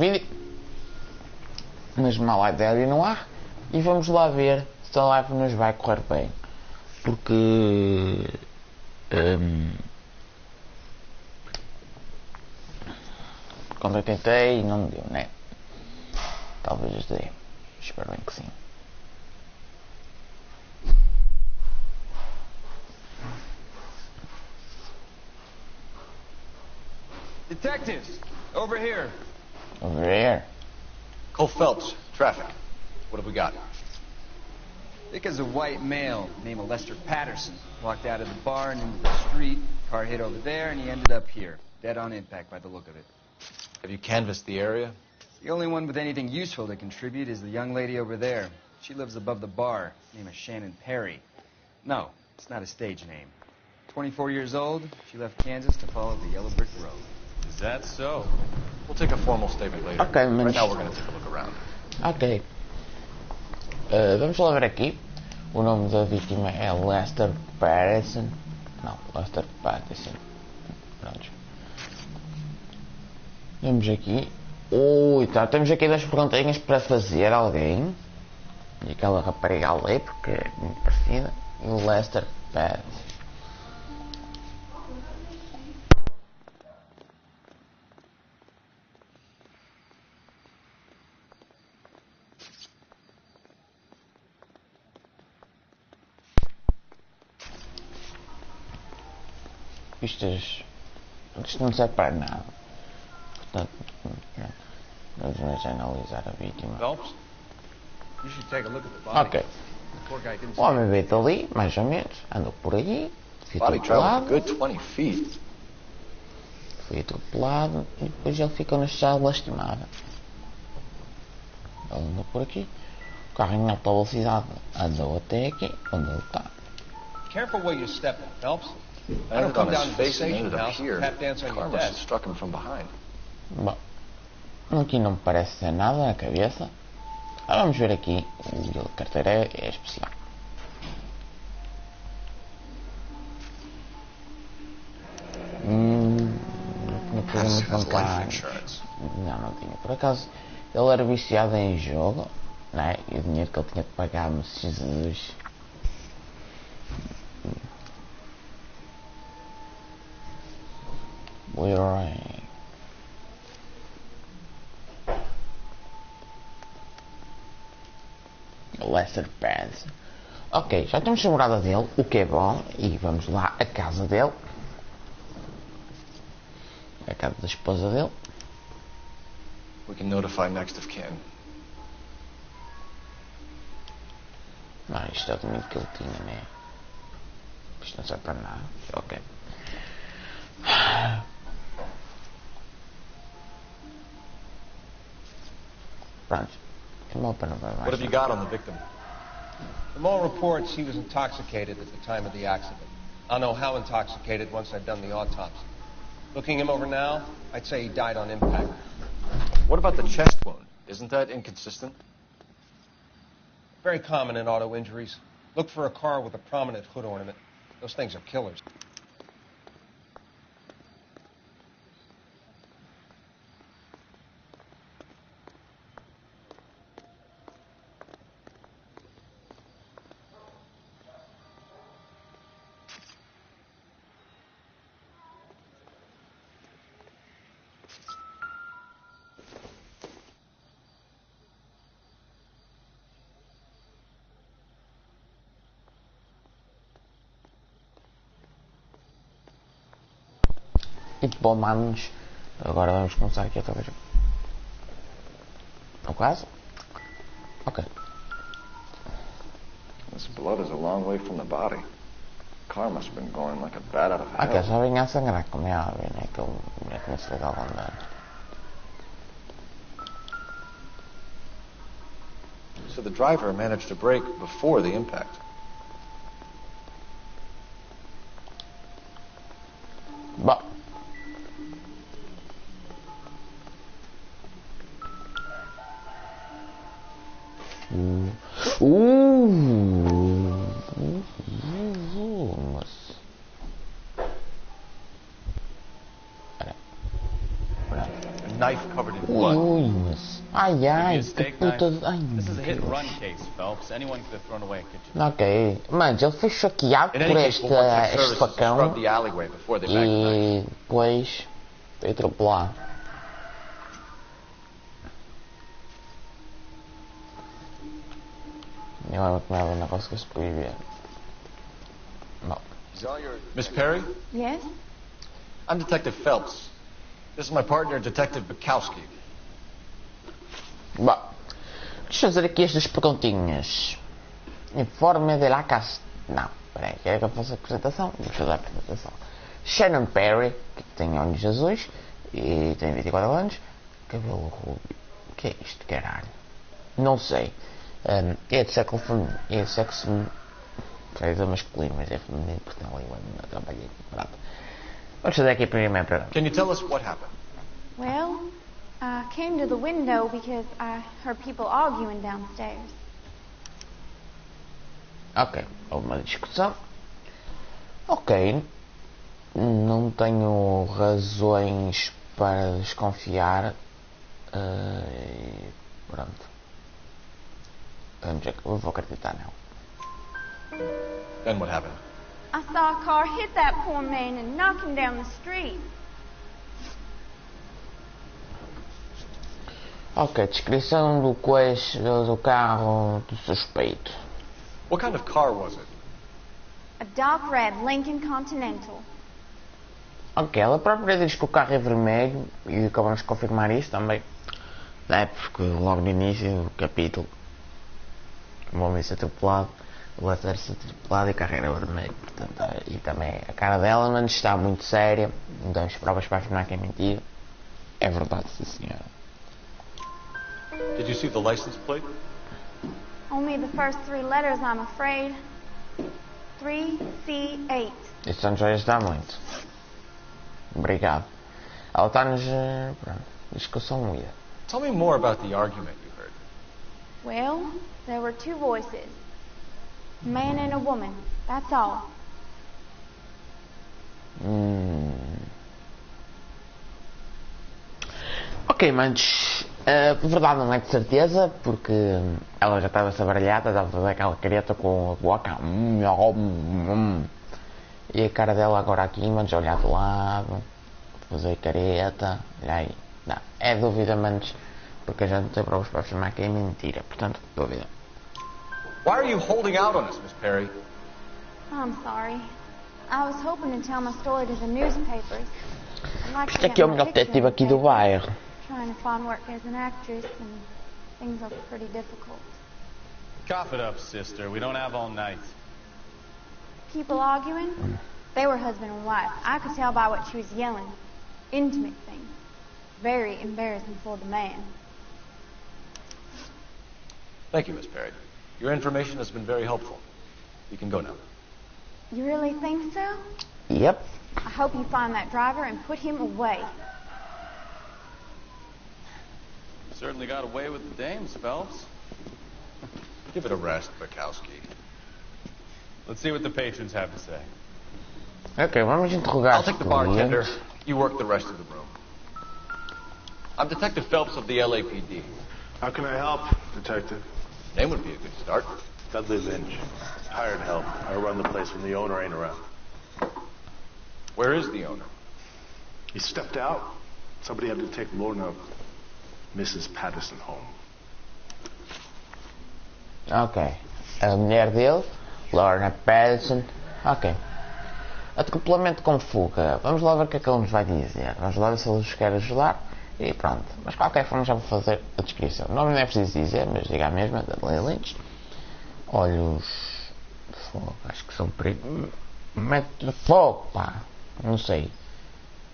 vídeo. Mesmo na live da L.A Noire. E vamos lá ver se a live nos vai correr bem. Porque... quando eu tentei não deu, né? Talvez dê. Espero bem que sim. Detectives, over here. Over here. Cole Phelps, traffic. What have we got? Thick as a white male named Lester Patterson. Walked out of the bar and into the street. Car hit over there and he ended up here. Dead on impact by the look of it. Have you canvassed the area? The only one with anything useful to contribute is the young lady over there. She lives above the bar. Name is Shannon Perry. No, it's not a stage name. 24 years old, she left Kansas to follow the yellow brick road. Is that so? We'll take a formal statement later. Ok, mas... Right now we're going to take a look around. Ok. Vamos lá ver aqui. O nome da vítima é Lester Patterson. Não, Lester Patterson. Pronto. Vamos aqui. Ui, tá. Temos aqui 2 perguntinhas para fazer a alguém. E aquela rapariga ali, porque é muito parecida. E o Lester Patterson. Isto não serve para nada. Portanto, vamos analisar a vítima. Phelps, you should take a look at the body. Ok. O homem veio dali, mais ou menos. Andou por aí. Foi atropelado. Good 20 feet. Foi atropelado e depois ele ficou no estado lastimado. Ele andou por aqui. O carro em alta velocidade andou até aqui, onde ele está. Careful where you're stepping, Phelps. I don't come down to the station house and tap dance on your desk. Struck him from behind. Bom, aqui não me parece ser nada na cabeça. Vamos ver aqui. A carteira é especial. Não tinha bancários. Não tinha. Por acaso, ele era viciado em jogo, né? E o dinheiro que ele tinha de pagar, mas Jesus. Leroy. Lester Patterson. Ok, já temos a morada dele, o que é bom. E vamos lá à casa dele. A casa da esposa dele. We can notify next of kin. Não, isto é o dinheiro que ele tinha, né? Isto não serve para nada. Ok. Pronto. What have you got on the victim? From all reports, he was intoxicated at the time of the accident. I'll know how intoxicated once I've done the autopsy. Looking him over now, I'd say he died on impact. What about the chest wound? Isn't that inconsistent? Very common in auto injuries. Look for a car with a prominent hood ornament. Those things are killers. E bom, manos, agora vamos começar aqui outra vez. Não quase? Ok. This blood is a long way from the body. The car must have been going like a bat out of hell. Ok, já vinha a sangrar, como é óbvio, né? Que ele já tinha se ligado a andar. So the driver managed to brake before the impact. Bom. Moço. A knife covered in Ui, ui, mas... Ai, ai, que puta de... Ai, This is a hit and Deus. run case, Phelps. Anyone could have thrown away a kitchen. Ok, mas ele foi esfaqueado In por any case, we'll want tech este services to facão scrub the alleyway before they back the knife. e depois foi atropelado. Eu lembro que não conseguiu se proibir. Não. Miss Perry, Yes? I'm Detective Phelps. This is my partner, Detective Bukowski. Bom, deixa eu fazer aqui estas perguntinhas. Informe de la casa. Não, peraí, quer que eu faça a apresentação? Vou fazer a apresentação. Shannon Perry, que tem olhos azuis e tem 24 anos, cabelo rubio. O que é isto, caralho? Não sei. É de sexo feminino. É de sexo é masculino, mas é feminino porque tem ali uma trabalhinha. Pronto. Vamos fazer aqui a primeira pergunta. Can you tell us what happened? Well, I came to the window because I heard people arguing downstairs. Ok, houve uma discussão. Ok, não tenho razões para desconfiar. E pronto. Vamos ver, eu vou acreditar nela. Then what happened? I saw a car hit that poor man and knock him down the street. Ok, descrição do carro do suspeito. What kind of car was it? A dark red Lincoln Continental. Ok, ela própria diz que o carro é vermelho e acabamos de confirmar isso também. É porque logo no início do capítulo o homem se atropelado, o lateral se atropelado e o carro era vermelho. Portanto, e também a cara dela, mas está muito séria. Não temos provas para afirmar que é mentira. É verdade, sim senhora. Did you see the license plate? Only the first three letters, I'm afraid. 3C8. Isso não nos vai ajudar muito. Obrigado. Ela está-nos. Pronto, diz que eu sou um líder. Tell me more about the argument you heard. Well, there were two voices. A man and a woman. That's all. Ok, mas a verdade não é de certeza, porque ela já estava-se abaralhada, estava a fazer aquela careta com a boca. E a cara dela agora aqui, mas olhar de lado, fazer careta, olha aí. Não, é dúvida, mas porque a gente não tem provas para afirmar que é mentira, portanto, dúvida. Why are you holding out on us, Miss Perry? I'm sorry. I was hoping to tell my story to the newspapers. I'd like to Isto get aqui é o my melhor picture detetive in the aqui do paper. bairro. Trying to find work as an actress, and things are pretty difficult. Cough it up, sister. We don't have all night. People arguing? They were husband and wife. I could tell by what she was yelling. Intimate things. Very embarrassing for the man. Thank you, Miss Perry. Your information has been very helpful. You can go now. You really think so? Yep. I hope you find that driver and put him away. Certainly got away with the dames, Phelps. Give it a rest, Bukowski. Let's see what the patrons have to say. Ok, vamos interrogar I'll os take the bartender. clientes. You work the rest of the room. I'm Detective Phelps of the LAPD. How can I help, Detective? Name would be a good start. Dudley Lynch. Hired help. I run the place when the owner ain't around. Where is the owner? He stepped out. Somebody had to take Lorna, Mrs. Patterson home. Ok. A mulher dele, Lorna Patterson. Ok. Atropelamento com fuga. Vamos lá ver o que é que ele nos vai dizer. Vamos lá ver se ele nos quer ajudar. E pronto. Mas de qualquer forma já vou fazer a descrição. O nome não é preciso dizer, mas diga a mesma, da Lynch. Olhos. Fogo, acho que são perigo. Mete fogo, pá. Não sei.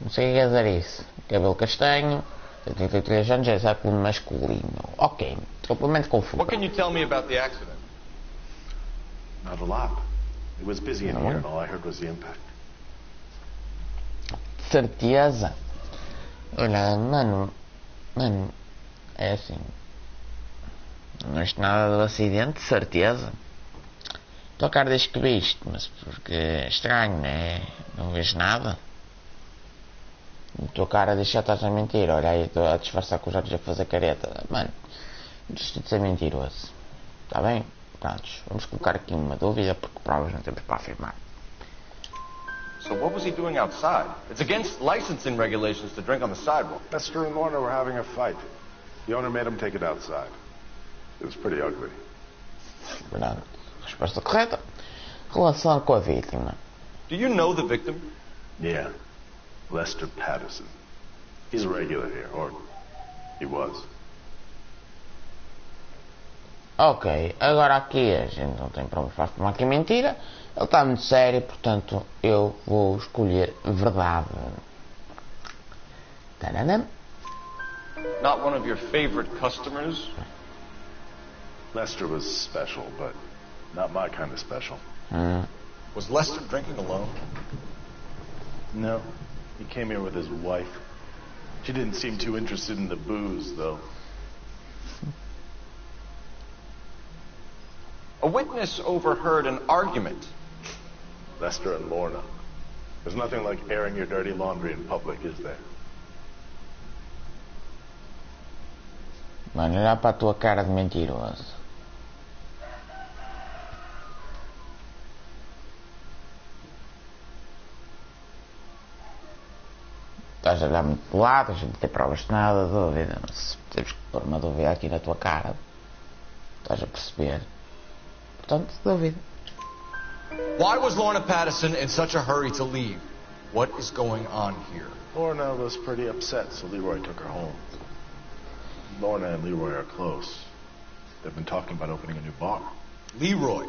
Não sei o que quer dizer isso. Cabelo castanho. 33 anos, é século masculino. Ok. Atropelamento com fuga. What can you tell me about the accident? Not a lot. It was busy in No. here, and all I heard was the impact. Certeza. Olha, mano, é assim. Não viste nada do acidente, certeza. Tua cara diz que viste, mas porque é estranho, né? Não vês nada. A tua cara diz que já estás a mentir. Olha aí, estou a disfarçar com os olhos a fazer careta. Mano, isto de ser mentiroso. Está bem? Prontos, vamos colocar aqui uma dúvida porque provas não temos para afirmar. So what was he doing outside? It's against licensing regulations to drink on the sidewalk. Lester and Lorna were having a fight. The owner made him take it outside. It was pretty ugly. Verdade. Resposta correta. Relação com a vítima. Do you know the victim? Yeah. Lester Patterson. He's a regular here, or he was. Ok, agora aqui a gente não tem provas para afirmar que é mentira. Ele está muito sério, portanto eu vou escolher verdade. Taranam. Not one of your favorite customers? Lester was special, but not my kind of special. Was Lester drinking alone? No. He came here with his wife. She didn't seem too interested in the booze, though. A witness overheard an argument. Lester and Lorna. There's nothing like airing your dirty laundry in public, is there? Mano, olhar para a tua cara de mentiroso. Estás a olhar muito de lado, a gente não tem provas de nada, dúvida. Se temos que pôr uma dúvida aqui na tua cara, estás a perceber. Portanto, dúvida. Why was Lorna Patterson in such a hurry to leave? What is going on here? Lorna was pretty upset, so Leroy took her home. Lorna and Leroy are close. They've been talking about opening a new bar. Leroy.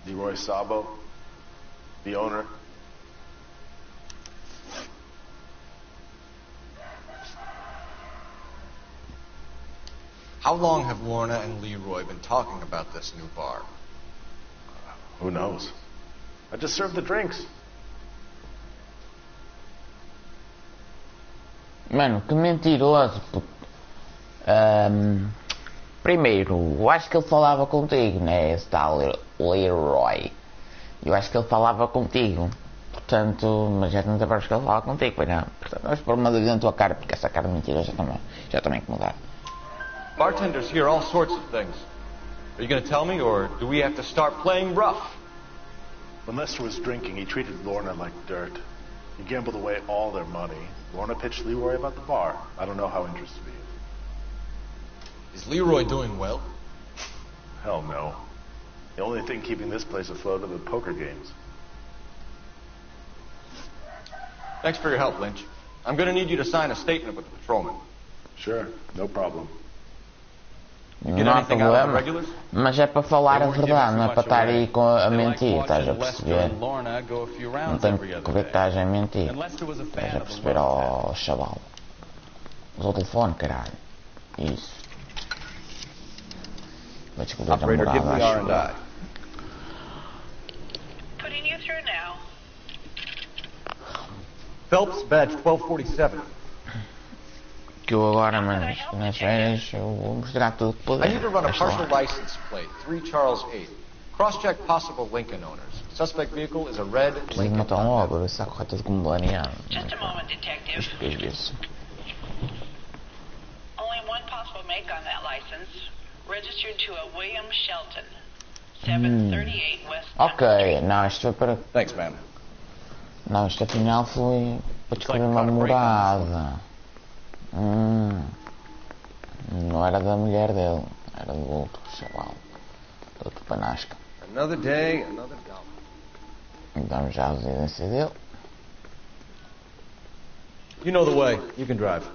Leroy Sabo, the owner. How long have Lorna and Leroy been talking about this new bar? Who knows? I just served the drinks. Mano, que mentiroso. Primeiro, eu acho que ele falava contigo, né? Esse tal Leroy. Eu acho que ele falava contigo. Portanto, mas já não tem provas que ele fala contigo, pois não. Portanto, vamos pôr uma dúvida na tua cara, porque essa cara de mentira já também que mudar. Bartenders hear all sorts of things. Are you going to tell me, or do we have to start playing rough? When Lester was drinking, he treated Lorna like dirt. He gambled away all their money. Lorna pitched Leroy about the bar. I don't know how interested he is. Is Leroy doing well? Hell no. The only thing keeping this place afloat are the poker games. Thanks for your help, Lynch. I'm going to need you to sign a statement with the patrolman. Sure, no problem. Não há problema, mas é para falar a verdade, não é para estar aí a mentir, estás a perceber? Não tem que ver que estás a mentir, estás a perceber, ó chaval. Usa o telefone, caralho. Isso. Vai descobrir a namorada, acho. Putting you through now. Phelps, badge 1247. Que eu agora, mano, nas férias, eu vou mostrar tudo que puder. I need to run a partial license plate, 3 Charles 8. Cross-check possible Lincoln owners. Suspect vehicle is a red Preciso Lincoln. matar logo, ver se está correto tudo como planeado. Just a moment, detective. Isto que isso. Only one possible make on that license. Registered to a William Shelton, 738 West. Ok, não, isto foi para... Thanks, ma'am. Não, isto afinal foi para descobrir uma morada. Não era da mulher dele, era do outro chaval, do outro panasca. Another day, another dollar. Então já a residência dele. You know the way. You can drive.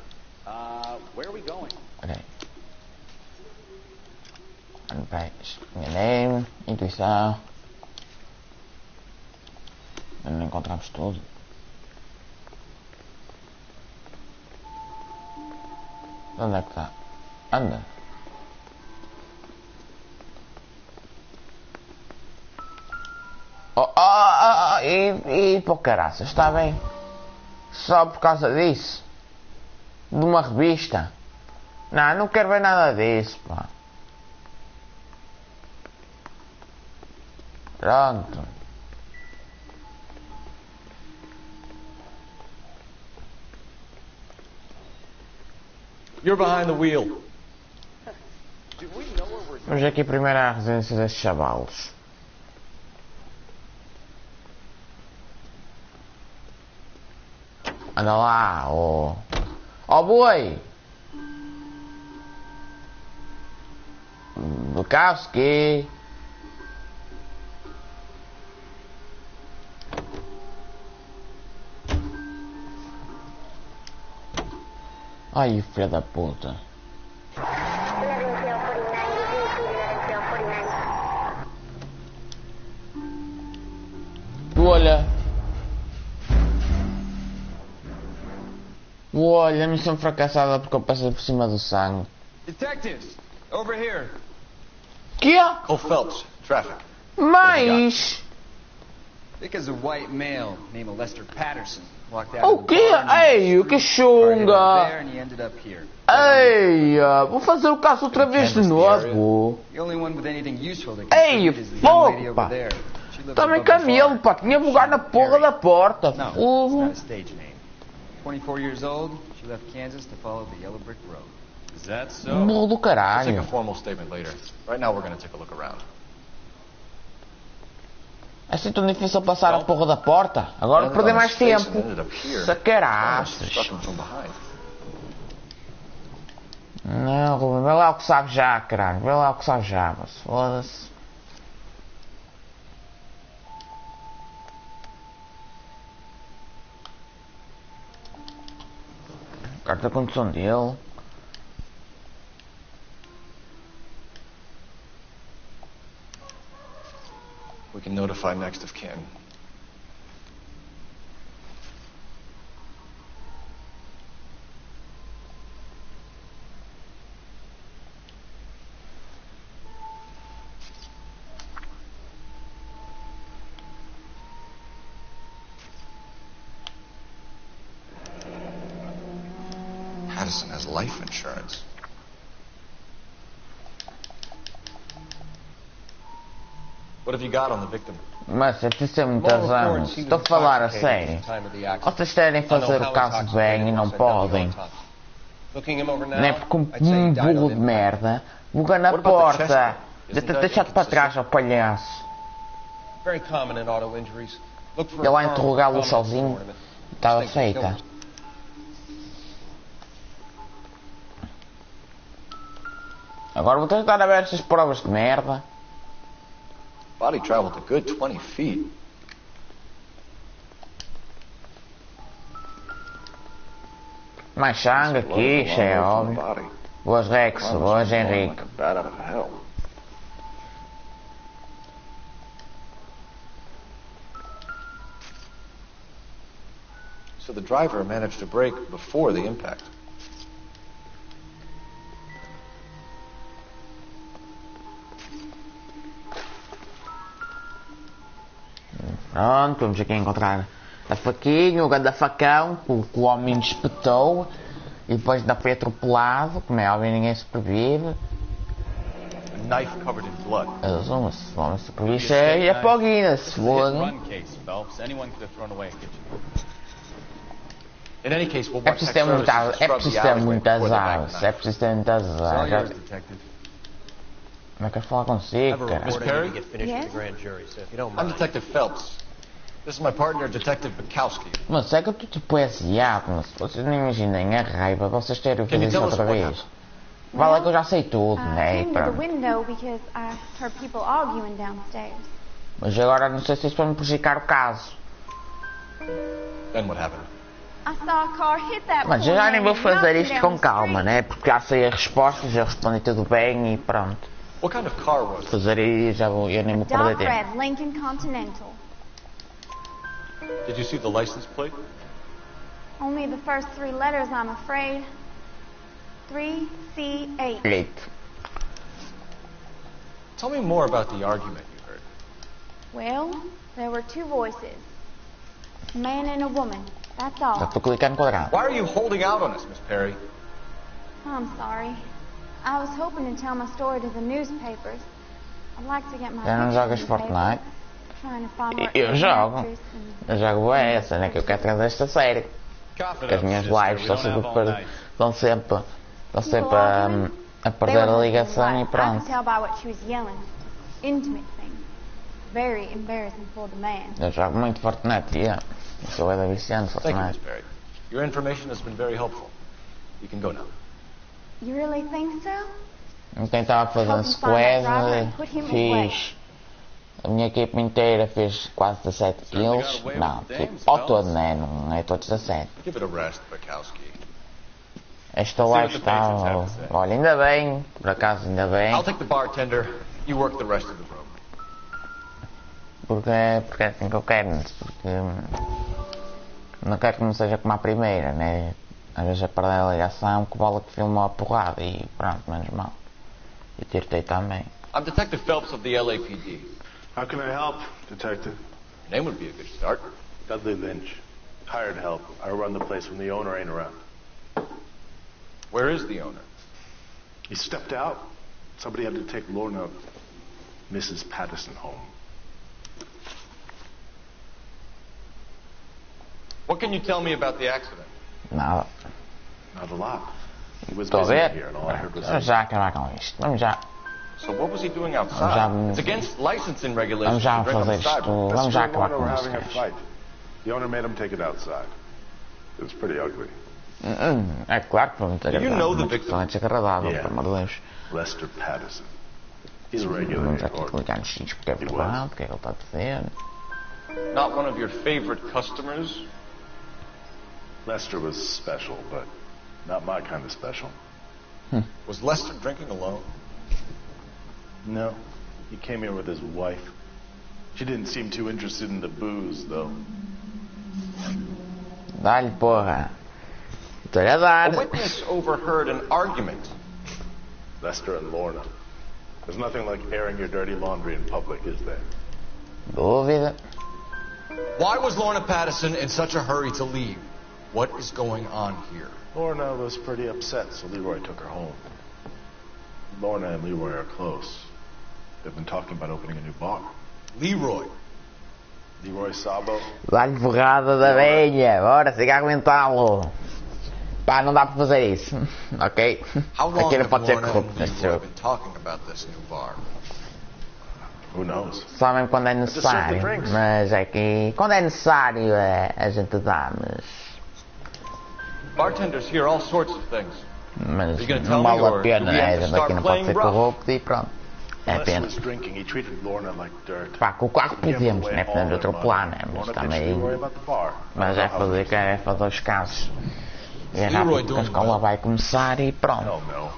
Where are we going? Peraí. Peraí, enganei-me, intuição. Não encontramos tudo. Onde é que está? Anda. E para o caraças, está bem? Só por causa disso? De uma revista? Não quero ver nada disso, pá. Pronto. You're behind the wheel. Do we know where we're Vamos aqui primeiro à residência destes chavalos. Anda lá, ó. Ó boi! Bukowski! Ai, filha da puta. Olha. Olha, missão fracassada porque eu passei por cima do sangue. Detectives, over here. Que é? Cole Phelps, traffic. Mas... Because a white male named Lester Patterson walked out O of the quê? bar and Ei, que car hit over there chunga! and he ended up here. Ei, vou fazer o caso outra vez de novo. The only one with anything useful that Ei, contribute is the young lady fogo, over pá. there. She lives Também above the camelo, bar. pá. Tinha lugar na porra da porta. No, it's Fogo. not a stage name. 24 years old, she left Kansas to follow the yellow brick road. Is that so? Morro do We'll take a caralho. formal statement later. Right now, we're going to take a look around. É assim tão difícil passar a porra da porta. Agora vou perder mais tempo. Sacaraças. Struck him from behind. Não, Ruben, vê lá o que sabe já, caralho. Vê lá o que sabe já, mas foda-se. Carta de condução dele. We can notify next of kin. Patterson has life insurance. What have you got on the victim? Mas é preciso ter muitas anos. Estou a falar a sério. Vocês querem fazer o caso bem e não podem. Nem porque um burro de merda buga na porta. Deixa-te para trás, ó palhaço. Ele lá interrogá-lo sozinho. Estava feita. Agora vou tentar a ver estas provas de merda. Body traveled a good 20 feet. Mais sangue aqui, isto é óbvio. Boas Rex, boas Henrique. Like a bat out of hell. So the driver managed to brake before the impact. Pronto, vamos aqui encontrar a faquinha, o grande facão que o homem espetou e depois ainda foi atropelado, como é óbvio ninguém sobrevive. A knife covered in blood. O homem sobrevive e a poguina, se for. Run case, Phelps. Anyone could have thrown away a kitchen. In any case, we'll É watch preciso ter tech services é scrub preciso the ter alleyway muitas before they bag asas, the é knife. preciso ter muitas It's all asas. yours, detective. Como é que eu falar consigo, cara? Miss Perry? Yes? I'm Detective Phelps. This is my partner, Detective Bukowski. Mas é que eu estou tipo asiado, mas vocês não imaginem a raiva de vocês terem Can feito you isso tell us outra what vez. Vale que eu já sei tudo, I né? E came to the pronto. window because I heard people arguing downstairs. Mas agora não sei se isso vai me prejudicar o caso. Then what happened? I saw a car hit that Mas eu poor já nem man vou and fazer knocked him isto down com the calma, street. né? Porque já sei as respostas, eu respondi tudo bem e pronto. What kind of car was it? Fazer aí já vou, eu nem vou perder Dark tempo. red Lincoln Continental. Did you see the license plate? Only the first three letters, I'm afraid. 3C8. Eito. Tell me more about the argument you heard. Well, there were two voices. A man and a woman. That's Já all. estou clicando quadrado. Why are you holding out on us, Miss Perry? I'm sorry. I was hoping to tell my story to the newspapers. I'd like to get my Já não picture jogas in the paper. Fortnite? Trying to find where Eu it's jogo. actress and- Eu jogo essa, né? Que eu quero trazer esta série. Cough it Porque as up, minhas sister. lives We don't have all night. estão sempre Estou sempre a perder a ligação e I could pronto. tell by what she was yelling. Intimate thing. Very embarrassing for the man. Eu jogo muito Fortnite, yeah. Eu sou da viciante Thank you, Fortnite. Miss Perry. Your information has been very helpful. You can go now. You really think so? Então estava a fazer um squad, fiz. A minha equipe inteira fez quase 17 kills. Não, tipo, ao todo, né? Não é todos 17. Give it a rest, Bukowski. Esta lá está. Olha, ainda bem, por acaso, ainda bem. I'll take the bartender. You work the rest of the room. Porque é assim que eu quero, porque não quero que não seja como a primeira, né? Às vezes a perder a ligação, que bola que filmou a porrada e pronto, menos mal. E tirtei também. I'm Detective Phelps of the LAPD. How can I help, Detective? Your name would be a good start. Dudley Lynch. Hired help. I run the place when the owner ain't around. Where is the owner? He stepped out. Somebody had to take Lorna, Mrs. Patterson, home. What can you tell me about the accident? Nada. Not a lot. He was Estou a busy ver? here, and all I heard was... Vamos já acabar com isto. Vamos já. So what was he doing outside? It's against licensing regulations Vamos já to drink fazer outside. isto. That's Vamos já where acabar Lorna com were isto. having a fight. The owner made him take it outside. It was pretty ugly. É claro que foi muito You know the agradável. victim. Muito desagradável, Yeah. pelo amor de Deus. Lester Patterson. He's a regular Vamos in aqui Oregon. clicar no X porque é He verdade, was. porque é que ele está a dizer. Not one of your favorite customers? Lester was special, but not my kind of special. Was Lester drinking alone? No. He came here with his wife. She didn't seem too interested in the booze, though. Dá-lhe, porra. Estou-lhe a dar. A witness overheard an argument. Lester and Lorna. There's nothing like airing your dirty laundry in public, is there? Dúvida. Why was Lorna Patterson in such a hurry to leave? What is going on here? Lorna was pretty upset, so Leroy took her home. Lorna and Leroy are close. They've been talking about opening a new bar. Leroy. Leroy Sabo. Dá-lhe porrada da velha. Bora, siga a aguentá-lo. Pá, não dá para fazer isso. Ok? How long Aqui não have pode ser Lorna corrupto and neste Leroy jogo. been talking about this new bar? Who knows? Só mesmo quando é necessário. serve the drinks. Mas é que quando é necessário a gente dá, Bartenders hear all sorts of things. mas Are you gonna tell não me, vale or a pena, do we have né? to A gente start aqui não pode playing ser rough? corrupto e pronto. É Lester pena. was drinking. He treated Lorna like dirt. Pá, com o carro He gambled podemos, away né? all Podemos their atropelar, money. né? Mas Lorna pitched também. Leroy about the bar. Mas é fazer que é para dois casos. E é rápido porque a escola vai começar e pronto. Hell no.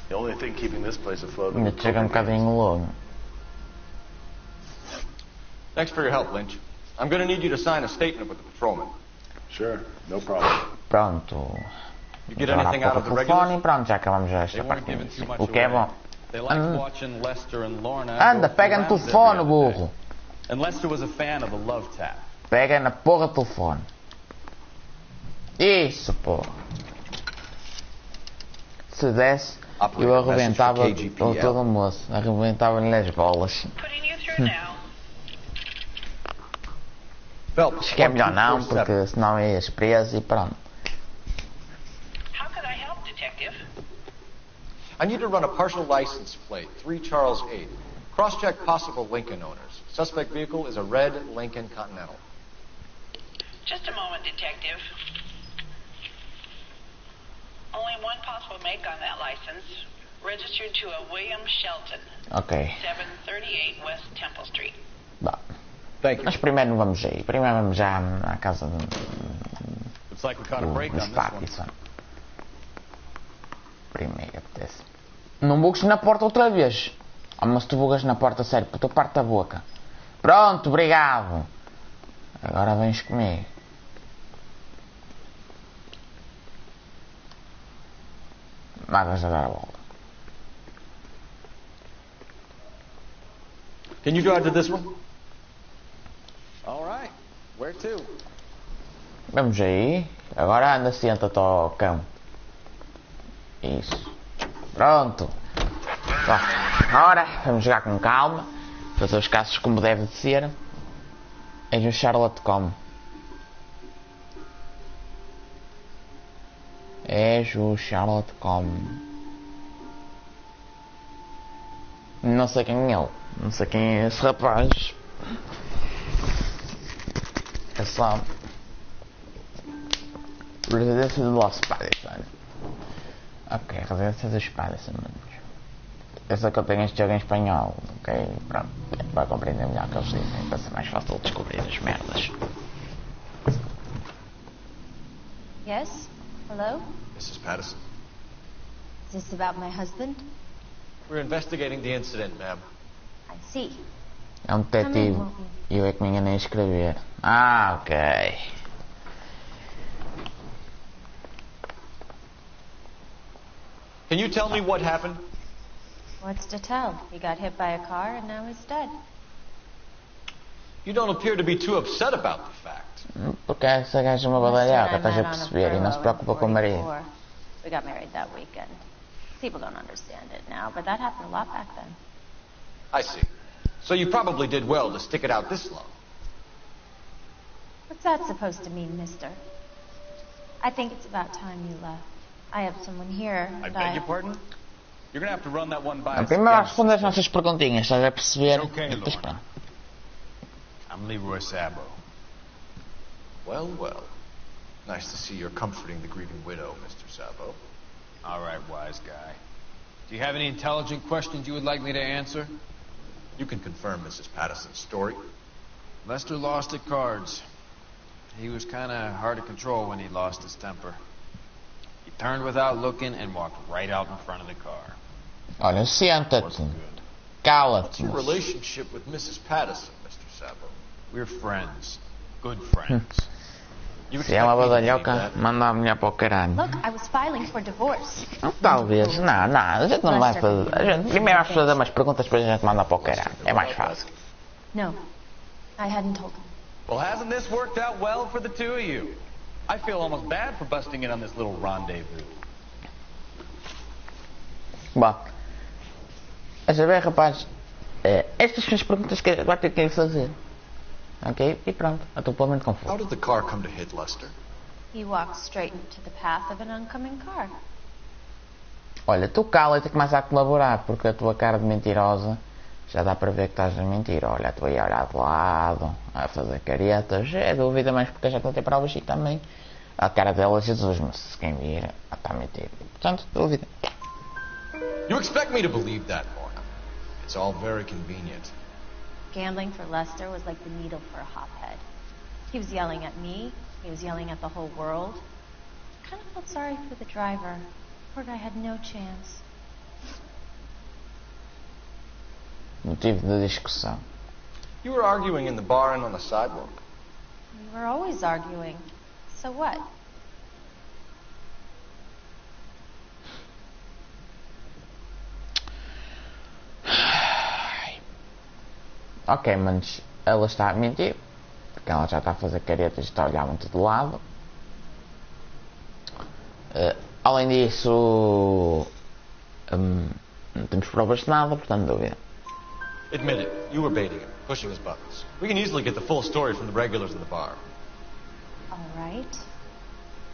The only thing keeping this place afloat Ainda is the chega um poker games. bocadinho longo. Thanks for your help, Lynch. I'm going to need you to sign a statement with the patrolman. Sure, no problem. Pronto. You get Agora anything há out of pouco the telefone regulars? e pronto, já acabamos esta They parte weren't do giving too início. much O que é away. bom. They liked watching Lester and Lorna. Anda, go pega through no rounds telefone, every other day. burro. And Lester was a fan of the love tap. Pega na porra do telefone. Isso, porra. Se desse, eu arrebentava todo o moço. Arrebentava-lhe as bolas. Putting you through now. Phelps, Acho que é melhor não, 1247. porque senão ias preso e pronto. How could I help, Detective? I need to run a partial license plate, 3 Charles 8. Cross-check possible Lincoln owners. Suspect vehicle is a red Lincoln Continental. Just a moment, Detective. Only one possible make on that license. Registered to a William Shelton, Ok. 738 West Temple Street. Bom. Thank you. Mas primeiro não vamos aí. Primeiro vamos já à casa Looks like we caught a break do on this one. Pattinson. Primeiro apetece. Não bugues na porta outra vez. Ah, mas tu bugas na porta, sério, puta parte da boca. Pronto, obrigado. Agora vens comigo. Vais a dar a volta. Can you drive to this one? All right. Where to? Vamos aí. Agora anda, senta-te ao cão. Isso. Pronto. Agora vamos jogar com calma. Fazer os casos como deve de ser. Eis um Charlotte como. És o Charlotte Come. Não sei quem é ele. Não sei quem é esse rapaz. É só... Residência do Los Padres. Ok, Residência dos Padres. Eu sei que eu tenho este jogo em espanhol. Ok, pronto. Vai compreender melhor o que eles dizem. Para ser mais fácil descobrir as merdas. Yes? Hello? Mrs. Patterson. Is this about my husband? We're investigating the incident, ma'am. I see. É um detetive. E eu é que me enganei a escrever. Ah, ok. Can you tell me what happened? What's to tell? He got hit by a car and now he's dead. You don't appear to be too upset about the fact. Porque essa gaja é uma badalhaca, estás a perceber? E não se preocupa com o marido. We got married that weekend. People don't understand it now, but that happened a lot back then. I see. So you probably did well to stick it out this long. What's that supposed to mean, mister? I think it's about time you left. I have someone here. I beg your pardon? You're gonna have to run that one by us Primeiro a again. responder as nossas perguntinhas, estás a perceber? Okay, Depois Lorna. pronto. I'm Leroy Sabo. Well, well. Nice to see you're comforting the grieving widow, Mr. Sabo. All right, wise guy. Do you have any intelligent questions you would like me to answer? You can confirm Mrs. Patterson's story. Lester lost at cards. He was kind of hard to control when he lost his temper. He turned without looking and walked right out in front of the car. Olha, senta-te. Wasn't good. Cala-te. What's your relationship with Mrs. Patterson, Mr. Sabo? We're friends. Good friends. You Se é uma expect me to believe badalhoca, that? manda a mulher para o caralho. Look, I was filing for divorce. Talvez, não, a gente não vai fazer. A gente primeiro vamos fazer umas perguntas, depois a gente manda para o caralho. É mais fácil. No, I hadn't told him. Well, hasn't this worked out well for the two of you? I feel almost bad for busting in on this little rendezvous. Bom, a saber, rapaz, estas são as perguntas que agora tenho que lhe fazer. Ok? E pronto, estou totalmente How confuso. did the car come to hit Lester? He walked straight into the path of an oncoming car. Olha, tu cala-te e começa a colaborar, porque a tua cara de mentirosa já dá para ver que estás a mentir. Olha, tu aí a olhar de lado, a fazer caretas, é dúvida, mas porque já estou a ter provas e também. A cara dela, Jesus, mas quem vira, está a mentir. Portanto, dúvida. You expect me to believe that, Lorna? It's all very convenient. Gambling for Lester was like the needle for a hothead. He was yelling at me. He was yelling at the whole world. I kind of felt sorry for the driver. Poor guy had no chance. Motivo de discussão. You were arguing in the bar and on the sidewalk. We were always arguing. So what? Ok, mas ela está a mentir, porque ela já está a fazer caretas e está a olhar muito de lado. Além disso, não temos provas de nada, portanto, dúvida. Admit it, you were baiting him, pushing his buttons. We can easily get the full story from the regulars in the bar. All right.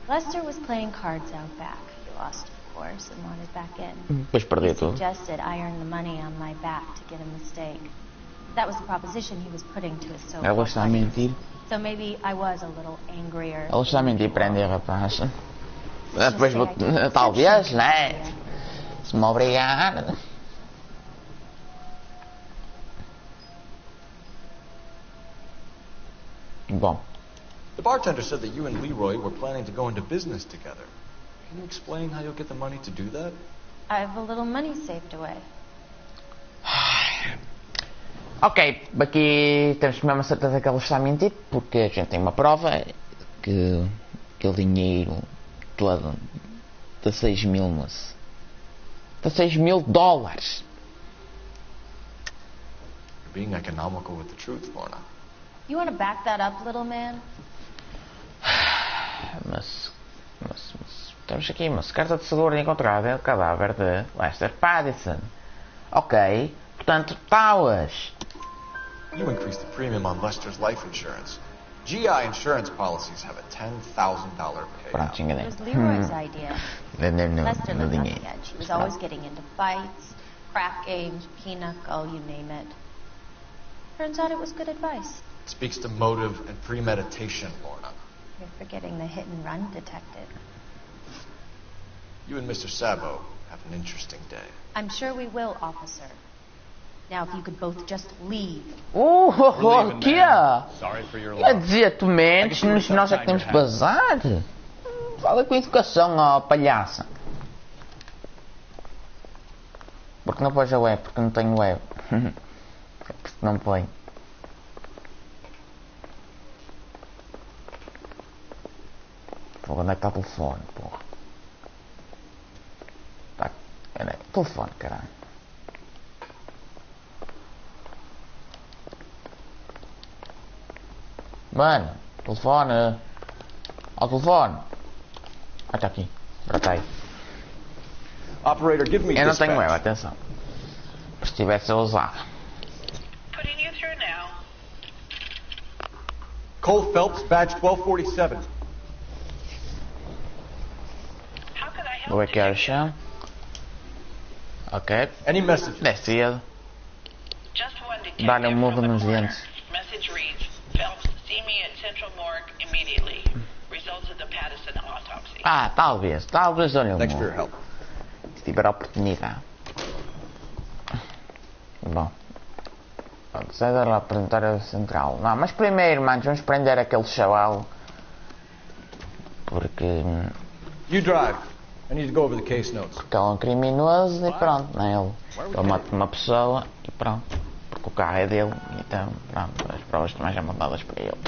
Lester was playing cards out back. He lost, of course, and wanted back in. Depois perdi He tudo. suggested I earn the money on my back to get a mistake. That was the proposition he was putting to his so-called Ela está a audience. mentir. So maybe I was a little angrier. Ela está a mentir, prende a rapaz. Let's Depois just vou, say I took talvez, exception né? to it. Se me obrigar. Bom, The bartender said that you and Leroy were planning to go into business together. Can you explain how you'll get the money to do that? I have a little money saved away. ok, aqui temos mesmo a certeza que ela está a mentir, porque a gente tem uma prova que aquele dinheiro todo de 6 mil, moço. De 6 mil dólares. You're being economical with the truth, Lorna. You want to back that up, little man? Mas estamos aqui, mas carta de seguro encontrada, o cadáver de Lester Patterson. Ok, portanto, talas. You increased the premium on Lester's life insurance. GI insurance policies have a $10,000 Pronto, payout. enganei. It was Leroy's idea. Vender Lester no lived on dinheiro. the edge. She was always getting into fights, crap games, pinochle, you name it. Turns out it was good advice. Speaks to motive and premeditation, Lorna. You're forgetting the hit and run detective. You and Mr. Sabo have an interesting day. I'm sure we will, officer. Now, if you could both just leave. Que é? Sorry for your Quer loss. dizer, tu mentes, mas nós é que temos que bazar? Fala com educação, ó palhaça. Porque não pôs a web? Porque não tenho web. Porque não põe. Pô, onde é que está o telefone, porra? Tá, peraí, telefone, caralho. Mano, telefone. Ao telefone. Ah, está aqui. Bratei. Operator, give me Eu não tenho web, dispatch. atenção. Se estivesse a usar. Putting you through now. Cole Phelps, badge 1247. How could I help Vou aqui ao you? chão. Ok. Any message? É cedo. Just one detective Dá-lhe um murro from the nos corner. dentes. Message reads, Phelps, see me at Central Morgue immediately. Results of the Patterson autopsy. Ah, talvez dou-lhe um Thanks for your murro. help. Se tiver a oportunidade. Bom. César lá apresentar a central. Não, mas primeiro, manos, vamos prender aquele chaval. Porque You drive. I need to go over the case notes. ele é um criminoso e pronto, não é? Ele mata uma pessoa e pronto. Porque o carro é dele, então pronto, as provas também já mandadas para ele.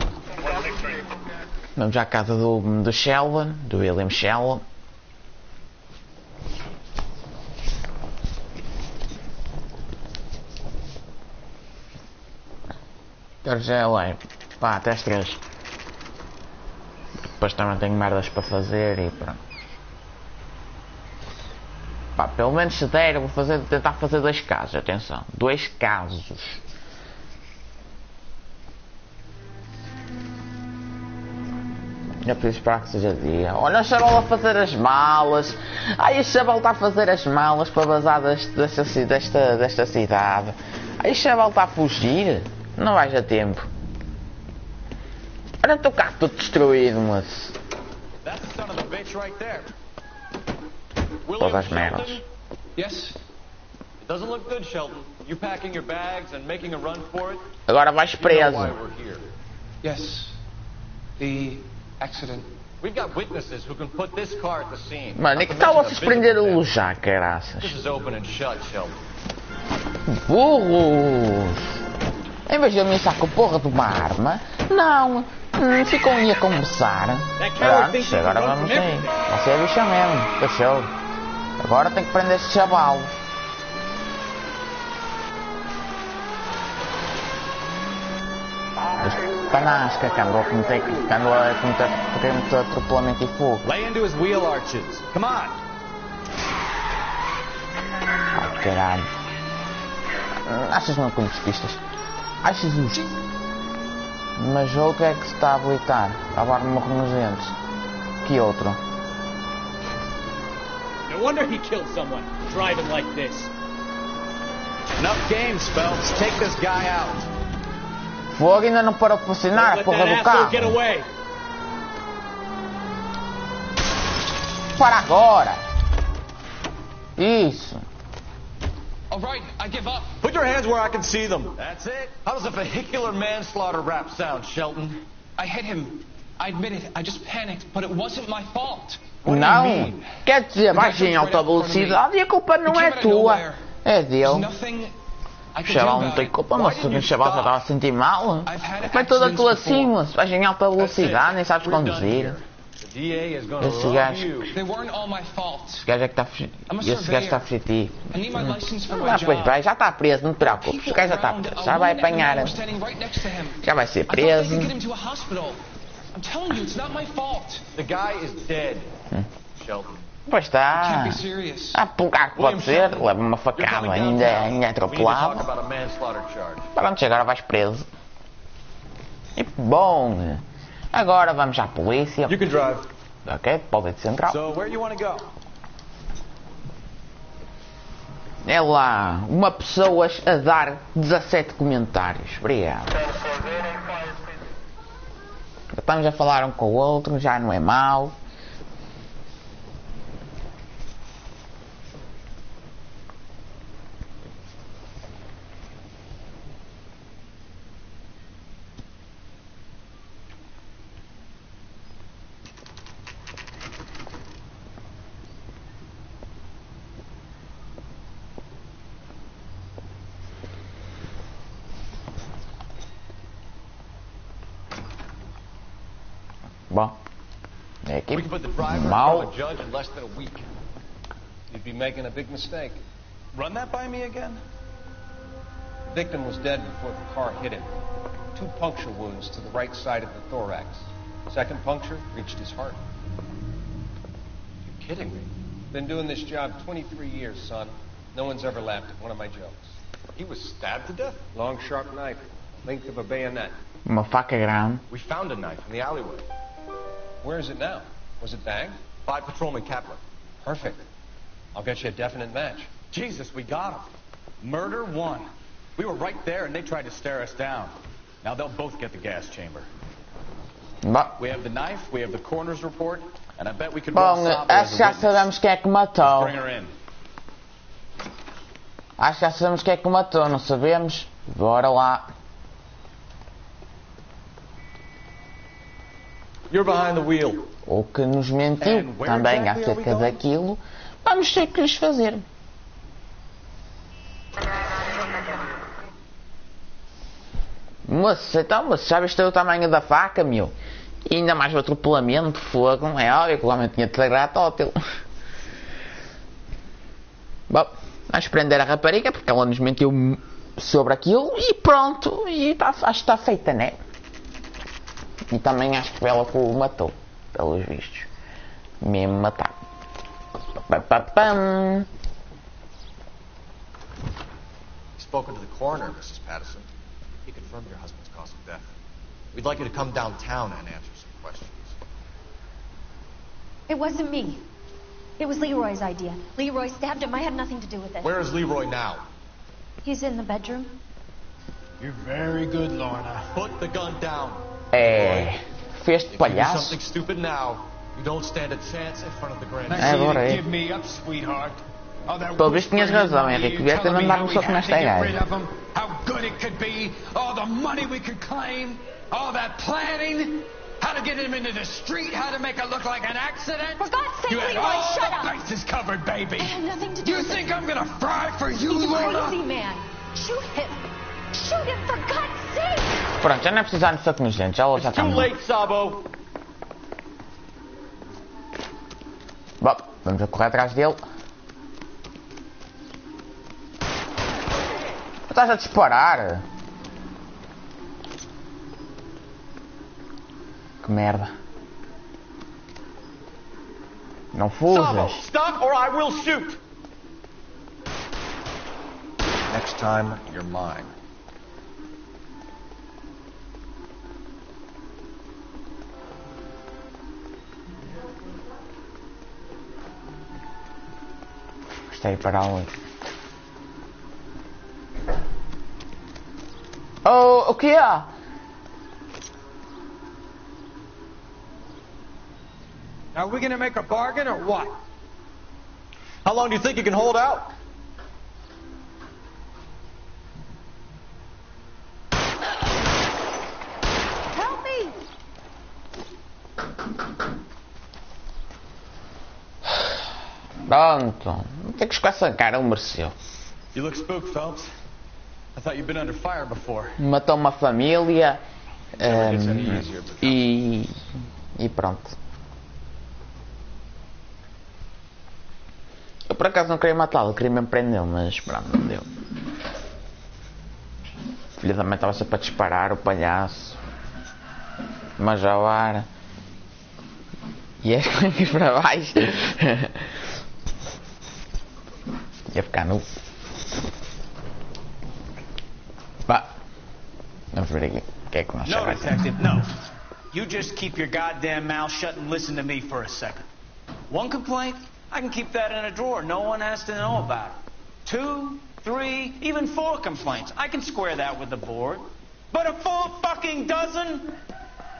Vamos à casa do Sheldon, do William Sheldon. Quero já lá, pá, até às 3. Depois também tenho merdas para fazer e pronto. Pá, pelo menos se der, eu vou tentar fazer 2 casos, atenção, 2 casos. É preciso esperar que seja dia. Olha o chaval a fazer as malas. Ai, o chaval está a fazer as malas para vazar desta cidade. Ai, o chaval está a fugir. Não vais a tempo. Olha o teu carro todo destruído, moço. That's the son of a bitch right there. Todas as merdas. Yes. It doesn't look good, Sheldon. You packing your bags and making a run for it. Agora vais You know preso. why we're here. Yes. The accident. We've got witnesses who can put this car at the scene. Mano, é que tal vocês prenderam-o já, caraças? This is open and shut, Sheldon. Burros! Em vez de ameaçar com a porra de uma arma, não, ficam ali a conversar. Pronto, agora vamos aí. Você é bicha mesmo, cachorro. Agora tem que prender este chaval. Este panasca que andou a cometer atropelamento e fogo. Lay into his wheel arches. Come on. Ai, caralho. Achas não com despistas? Ai, Jesus. Mas o que é que se está a habilitar? A levar-me morro nos dentes. Que outro? No wonder he killed someone, driving like this. Enough games, Phelps. Take this guy out. Fogo ainda não parou de funcionar, a Let porra that do asshole get carro. away. Para agora! Isso! All right, I give up. Put your hands where I can see them. That's it. How does a vehicular manslaughter rap sound, Sheldon? I hit him. I admit it. I just panicked, but it wasn't my fault. Não! Quer dizer, vais em alta velocidade e a culpa não é tua. É There's dele. nothing I O could do chaval não about tem it. culpa, mas se o chaval já estava a sentir mal. Vai toda tu assim, moço. Vais em alta velocidade, nem sabes conduzir. The DA is gonna Esse love gajo. you. They weren't all my fault. Esse gajo é que está esse gajo está fugitivo. I need my license for my Mas pois job. vai, já está preso, não te preocupes. O gajo já está preso, já vai apanhar. Já vai ser preso. I'm telling you, it's not my fault. The guy is dead, Sheldon. Pois está. Can't be serious. Ah, pelo carro que pode ser, leva uma You're facada, coming ainda é downtown. We need to talk atropelado. about a manslaughter charge. Pronto, agora vais preso. E bom. Agora vamos à polícia. You can drive. Ok, depósito central. So, where you want to go? É lá, uma pessoa a dar 17 comentários. Obrigado. Estamos a falar um com o outro, já não é mau. Bom, é aqui. We can put the driver in Mal. front of a judge in less than a week. You'd be making a big mistake. Run that by me again? The victim was dead before the car hit him. 2 puncture wounds to the right side of the thorax. Second puncture reached his heart. You're kidding me. Been doing this job 23 years, son. No one's ever laughed at one of my jokes. He was stabbed to death? Long, sharp knife, length of a bayonet. Uma faca grande. We found a knife in the alleyway. Where is it now? Was it bagged? By Patrolman Kaplan. Perfect. I'll get you a definite match. Jesus, we got him. Murder 1. We were right there and they tried to stare us down. Now they'll both get the gas chamber. Bom, We have the knife, we have the coroner's report, and I bet we could roll bom Sabo as acho a que já witness. sabemos quem é que Let's matou. bring her in. Acho que já sabemos quem é que matou, não sabemos? Bora lá. You're behind the wheel. O que nos mentiu And where também exactly are we acerca going? daquilo, vamos ter que lhes fazer. Moça, então, mas já viste o tamanho da faca, meu? E ainda mais o atropelamento, fogo, é óbvio que o homem tinha de sagrar tótil. Bom, vamos prender a rapariga porque ela nos mentiu sobre aquilo e pronto, e tá, acho que está feita, né? E também acho que ela que o matou, pelos vistos. Mesmo matar. Pam. Spoken to the coroner, Mrs. Patterson. He confirmed your husband's cause of death. We'd like you to come downtown and answer some questions. It wasn't me. It was Leroy's idea. Leroy stabbed him. I had nothing to do with it. Where is Leroy now? He's in the bedroom. You're very good, Lorna. Put the gun down. É. Fez-te If you do palhaço. something stupid now, you don't stand a chance in front of the grand Nice É, of you to adorei. give me up, sweetheart. Oh, that Pelo visto tinhas whispering in razão, my Henrique. ear, Devia ter telling me mandado how um we soco had nesta to get gaja. rid of him, how good it could be, all the money we could claim, all that planning, how to get him into the street, how to make it look like an accident. For God's sake, You had Leroy, all shut the up. bases covered, baby. I had nothing to do You with think it. I'm gonna fry for you, He's Lorna? crazy, man. Shoot him. Shoot him, for God's sake. Pronto, já não é precisar de soco nos dentes, ela já está Too morta. late, Sabo. Bom, vamos a correr atrás dele. Estás a disparar? Que merda. Não Sabo, fujas. stop or I will shoot. Next time, you're mine. Gostei para onde? Oh, o que é? Are we gonna make a bargain or what? How long do you think you can hold out? Help me! Pronto. Não tem que com essa cara, ele mereceu. You look spooked, Phelps. I thought you'd been under fire before. Matou uma família. gets any easier, but- E pronto. Eu por acaso não queria matá-lo, queria mesmo prendê-lo, mas pronto, não deu. O filho também estava sempre a disparar, o palhaço. Mas já o ar. E as coisas para baixo. Ia ficar nu. Vá. Vamos ver aqui. O que é que nós No, sabemos? detective, no. You just keep your goddamn mouth shut and listen to me for a second. One complaint, I can keep that in a drawer. No one has to know about it. 2, 3, even 4 complaints. I can square that with the board. But a full fucking dozen?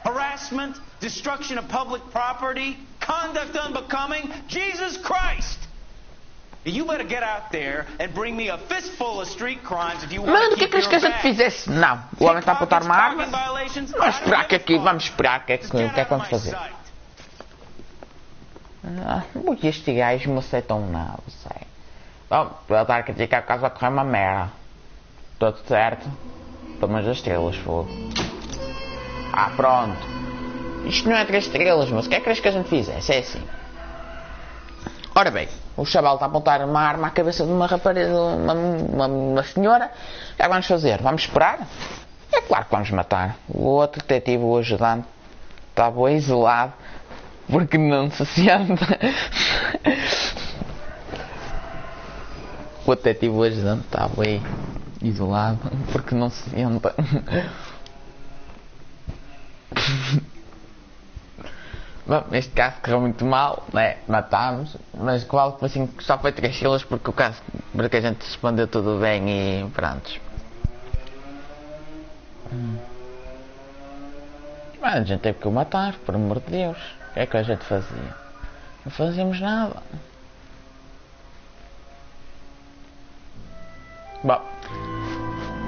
Harassment, destruction of public property, conduct unbecoming? Jesus Christ! You better get out there and bring me a fistful of street crimes if you want Mas to o que é keep que queres que a your gente back. fizesse? Não. O homem está a apontar uma arma. Vamos esperar que aqui. Vamos esperar. O que é que vamos fazer? Este gajo me aceitam nada, sei. Bom, ele está a criticar que a casa vai correr uma merda. Tudo certo. Tomas as estrelas, fogo. Ah, pronto. Isto não é 3 estrelas, mas o que é que queres que a gente fizesse? É assim. Ora bem, o chaval está a apontar uma arma à cabeça de uma rapariga, uma senhora. O que é que vamos fazer? Vamos esperar? É claro que vamos matar. O outro detetive, o ajudante, estava isolado porque não se senta. O detetive, o ajudante, estava aí isolado porque não se senta. Bom, neste caso correu muito mal, né? Matámos, mas qual assim, só foi 3 estrelas porque o caso, porque a gente respondeu tudo bem e pronto. Mas a gente teve que o matar, por amor de Deus. O que é que a gente fazia? Não fazíamos nada. Bom,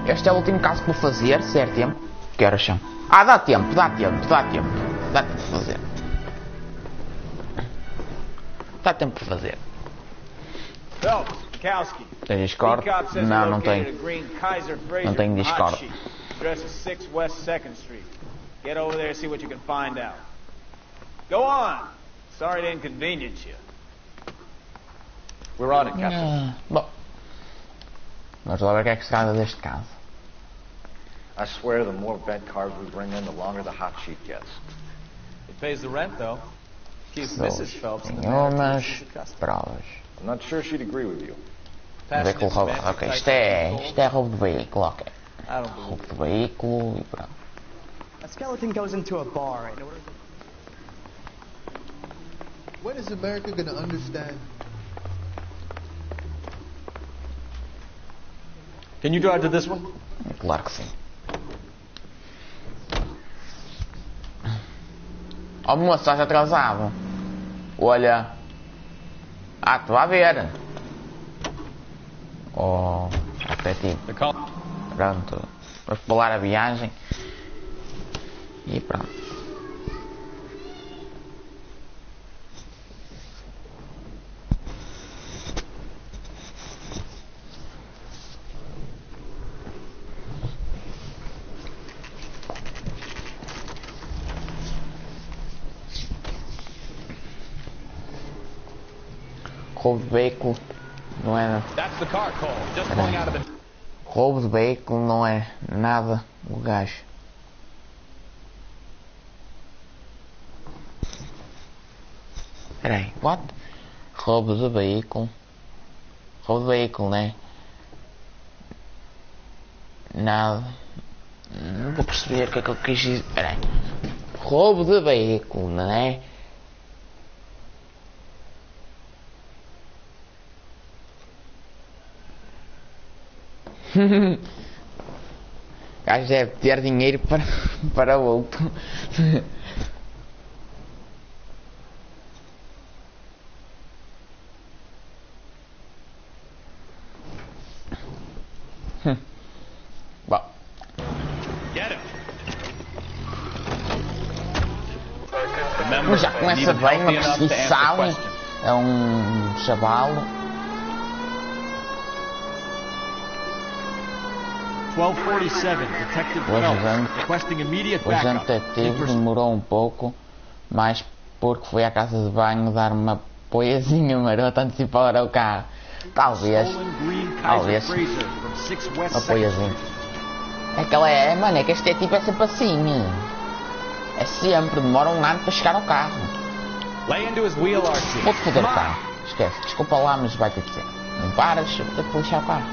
este é o último caso que vou fazer, se der tempo. Que horas são? Ah, dá tempo de fazer. Dá tempo de fazer. Tem Discord? Não, não tenho. Não tenho Discord. Address is 6 West 2nd Street. Get over there and see what you can find out. Go on. Sorry to inconvenience you. We're on it, Captain. Bom, vamos lá ver o que é que se trata deste caso. I swear the more bent cars we bring in, the longer the hot sheet gets. It pays the rent, though. Keeps São Mrs. Phelps in the nenhumas provas. I'm not sure she'd agree with you. Veículo roubado. Ok, isto é roubo de veículo, ok. Roubo de veículo e pronto. A skeleton goes into a bar in order to... When is America gonna understand? Can you drive to this one? Claro que sim. Oh moço, estás atrasado. Olha. Ah, tu vai ver. Oh, detetive. Pronto. Vamos pular a viagem. E pronto. Roubo de veículo não é. Roubo de veículo não é nada o gajo. Peraí, what? Roubo de veículo. Roubo de veículo, né? Nada. Não vou perceber o que é que eu quis dizer. Peraí. Roubo de veículo, não é? O gajo deve ter dinheiro para outro. Bom. Já começa bem uma perseguição. É um chavalo. 1247, Detective Phelps, requesting immediate backup. O detetive demorou um pouco, mais porque foi à casa de banho dar uma poesinha marota antecipar o carro. Talvez. Uma poesinha. É que ela é, mano, é que este detetive é sempre assim. É sempre, demora um ano para chegar ao carro. Vou-te foder o carro. Esquece, desculpa lá, mas vai ter que ser. Não paras, vou ter que lixar o carro.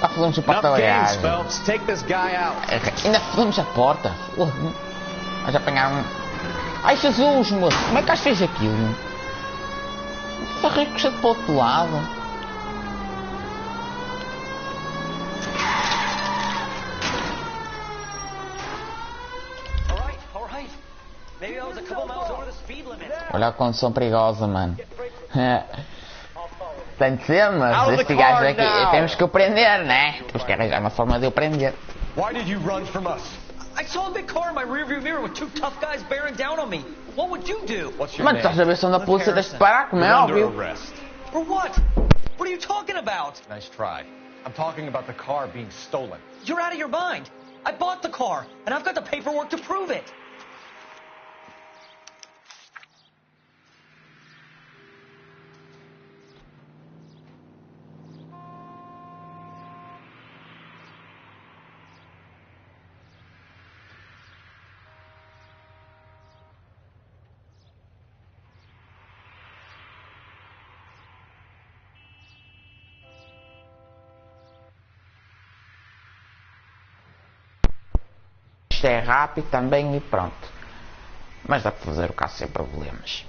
Já fodemos a porta da garagem. Take this guy out. Ainda fodemos a porta. Mas apanharam. Ai Jesus, moço, como é que as fez aquilo? Só ricochete para o outro lado. Olha a condução perigosa, mano. Tem de ser, mas este gajo aqui temos que o prender, né? Temos que arranjar uma forma de o prender. Why did you run from us? I saw a big car in my rearview mirror with two tough guys bearing down on me. What would you do? Mano, estás a ver se onde a polícia deixa de parar, como é óbvio. For what? What are you talking about? Nice try. I'm talking about the car being stolen. You're out of your mind. I bought the car, and I've got the paperwork to prove it. Isto é rápido também e pronto. Mas dá para fazer o caso sem problemas.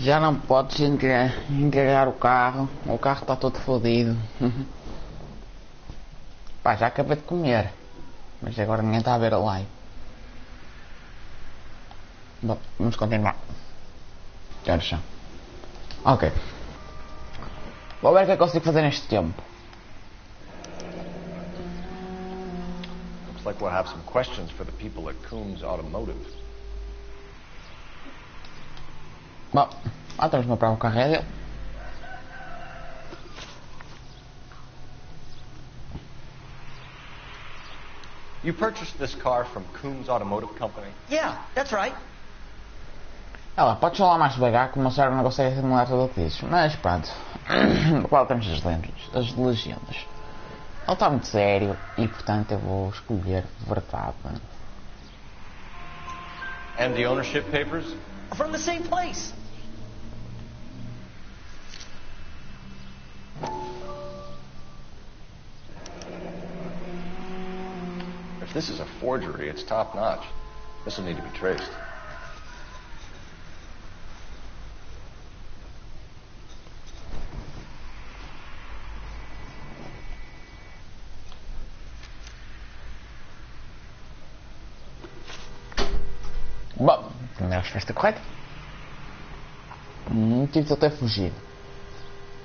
Já não podes entregar o carro está todo fodido. Pá, já acabei de comer, mas agora ninguém está a ver a live. Bom, vamos continuar. Que horas são? Ok. Vou ver o que é que consigo fazer neste tempo. Looks like we'll have some questions for the people at Coombs Automotive. Bom, lá temos uma prova carro dele. You purchased this car from Coombs Automotive Company? Yeah, that's right. Ela, podes falar mais devagar que o meu cérebro não consegue assimilar tudo o que dizes. Mas pronto. Qual temos as legendas? Ele está muito sério e portanto eu vou escolher verdade. And the ownership papers? From the same place. If this is a forgery, it's top notch. This will need to be traced. Bom, primeira resposta correta. Tive de até fugir.